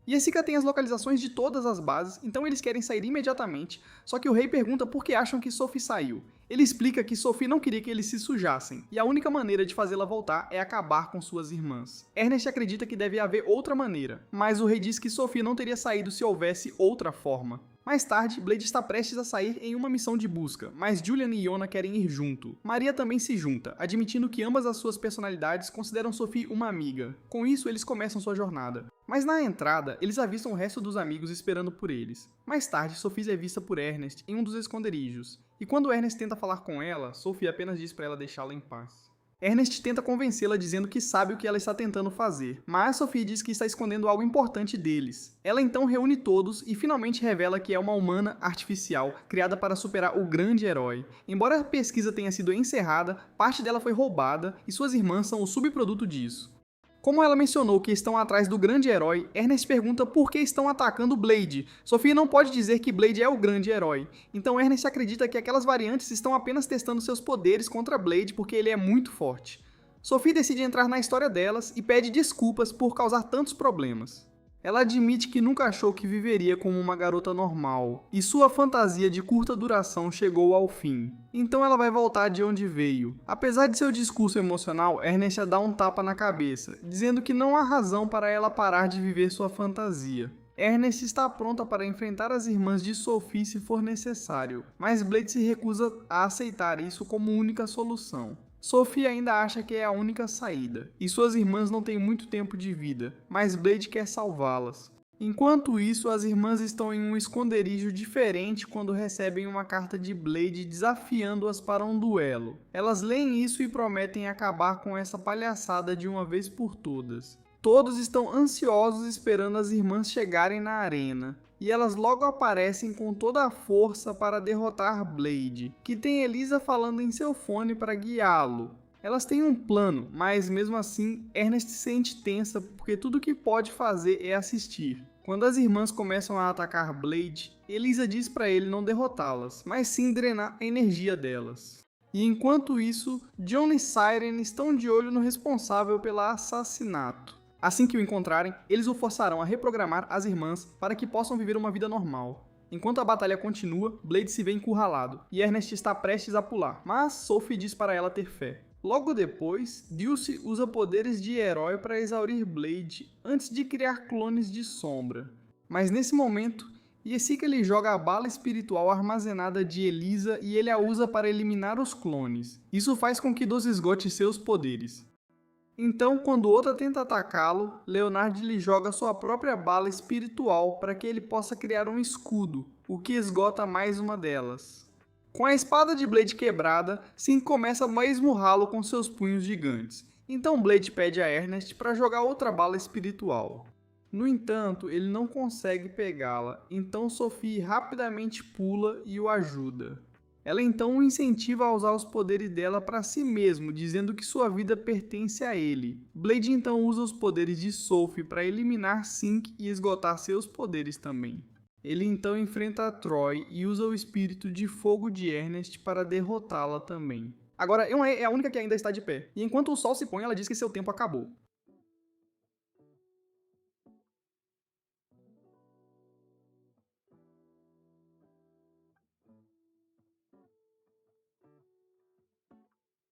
Jessica tem as localizações de todas as bases, então eles querem sair imediatamente, só que o rei pergunta por que acham que Sophie saiu. Ele explica que Sophie não queria que eles se sujassem, e a única maneira de fazê-la voltar é acabar com suas irmãs. Ernest acredita que deve haver outra maneira, mas o rei diz que Sophie não teria saído se houvesse outra forma. Mais tarde, Blade está prestes a sair em uma missão de busca, mas Julian e Yona querem ir junto. Maria também se junta, admitindo que ambas as suas personalidades consideram Sophie uma amiga. Com isso, eles começam sua jornada. Mas na entrada, eles avistam o resto dos amigos esperando por eles. Mais tarde, Sophie é vista por Ernest em um dos esconderijos, e quando Ernest tenta falar com ela, Sophie apenas diz para ela deixá-la em paz. Ernest tenta convencê-la dizendo que sabe o que ela está tentando fazer, mas Sophie diz que está escondendo algo importante deles. Ela então reúne todos e finalmente revela que é uma humana artificial, criada para superar o grande herói. Embora a pesquisa tenha sido encerrada, parte dela foi roubada e suas irmãs são o subproduto disso. Como ela mencionou que estão atrás do grande herói, Ernest pergunta por que estão atacando Blade. Sophie não pode dizer que Blade é o grande herói, então Ernest acredita que aquelas variantes estão apenas testando seus poderes contra Blade porque ele é muito forte. Sophie decide entrar na história delas e pede desculpas por causar tantos problemas. Ela admite que nunca achou que viveria como uma garota normal, e sua fantasia de curta duração chegou ao fim. Então ela vai voltar de onde veio. Apesar de seu discurso emocional, Ernest a dá um tapa na cabeça, dizendo que não há razão para ela parar de viver sua fantasia. Ernest está pronta para enfrentar as irmãs de Sophie se for necessário, mas Blade se recusa a aceitar isso como única solução. Sophie ainda acha que é a única saída, e suas irmãs não têm muito tempo de vida, mas Blade quer salvá-las. Enquanto isso, as irmãs estão em um esconderijo diferente quando recebem uma carta de Blade desafiando-as para um duelo. Elas leem isso e prometem acabar com essa palhaçada de uma vez por todas. Todos estão ansiosos esperando as irmãs chegarem na arena, e elas logo aparecem com toda a força para derrotar Blade, que tem Elisa falando em seu fone para guiá-lo. Elas têm um plano, mas mesmo assim, Ernest se sente tensa porque tudo que pode fazer é assistir. Quando as irmãs começam a atacar Blade, Elisa diz para ele não derrotá-las, mas sim drenar a energia delas. E enquanto isso, John e Siren estão de olho no responsável pelo assassinato. Assim que o encontrarem, eles o forçarão a reprogramar as irmãs para que possam viver uma vida normal. Enquanto a batalha continua, Blade se vê encurralado, e Ernest está prestes a pular, mas Sophie diz para ela ter fé. Logo depois, Dulce usa poderes de herói para exaurir Blade antes de criar clones de sombra. Mas nesse momento, Jessica lhe joga a bala espiritual armazenada de Elisa e ele a usa para eliminar os clones. Isso faz com que Dos esgote seus poderes. Então, quando outra tenta atacá-lo, Leonard lhe joga sua própria bala espiritual para que ele possa criar um escudo, o que esgota mais uma delas. Com a espada de Blade quebrada, Sim começa a esmurrá-lo com seus punhos gigantes. Então Blade pede a Ernest para jogar outra bala espiritual. No entanto, ele não consegue pegá-la, então Sophie rapidamente pula e o ajuda. Ela então o incentiva a usar os poderes dela para si mesmo, dizendo que sua vida pertence a ele. Blade então usa os poderes de Sophie para eliminar Sync e esgotar seus poderes também. Ele então enfrenta a Troy e usa o espírito de fogo de Ernest para derrotá-la também. Agora, é a única que ainda está de pé, e enquanto o sol se põe, ela diz que seu tempo acabou.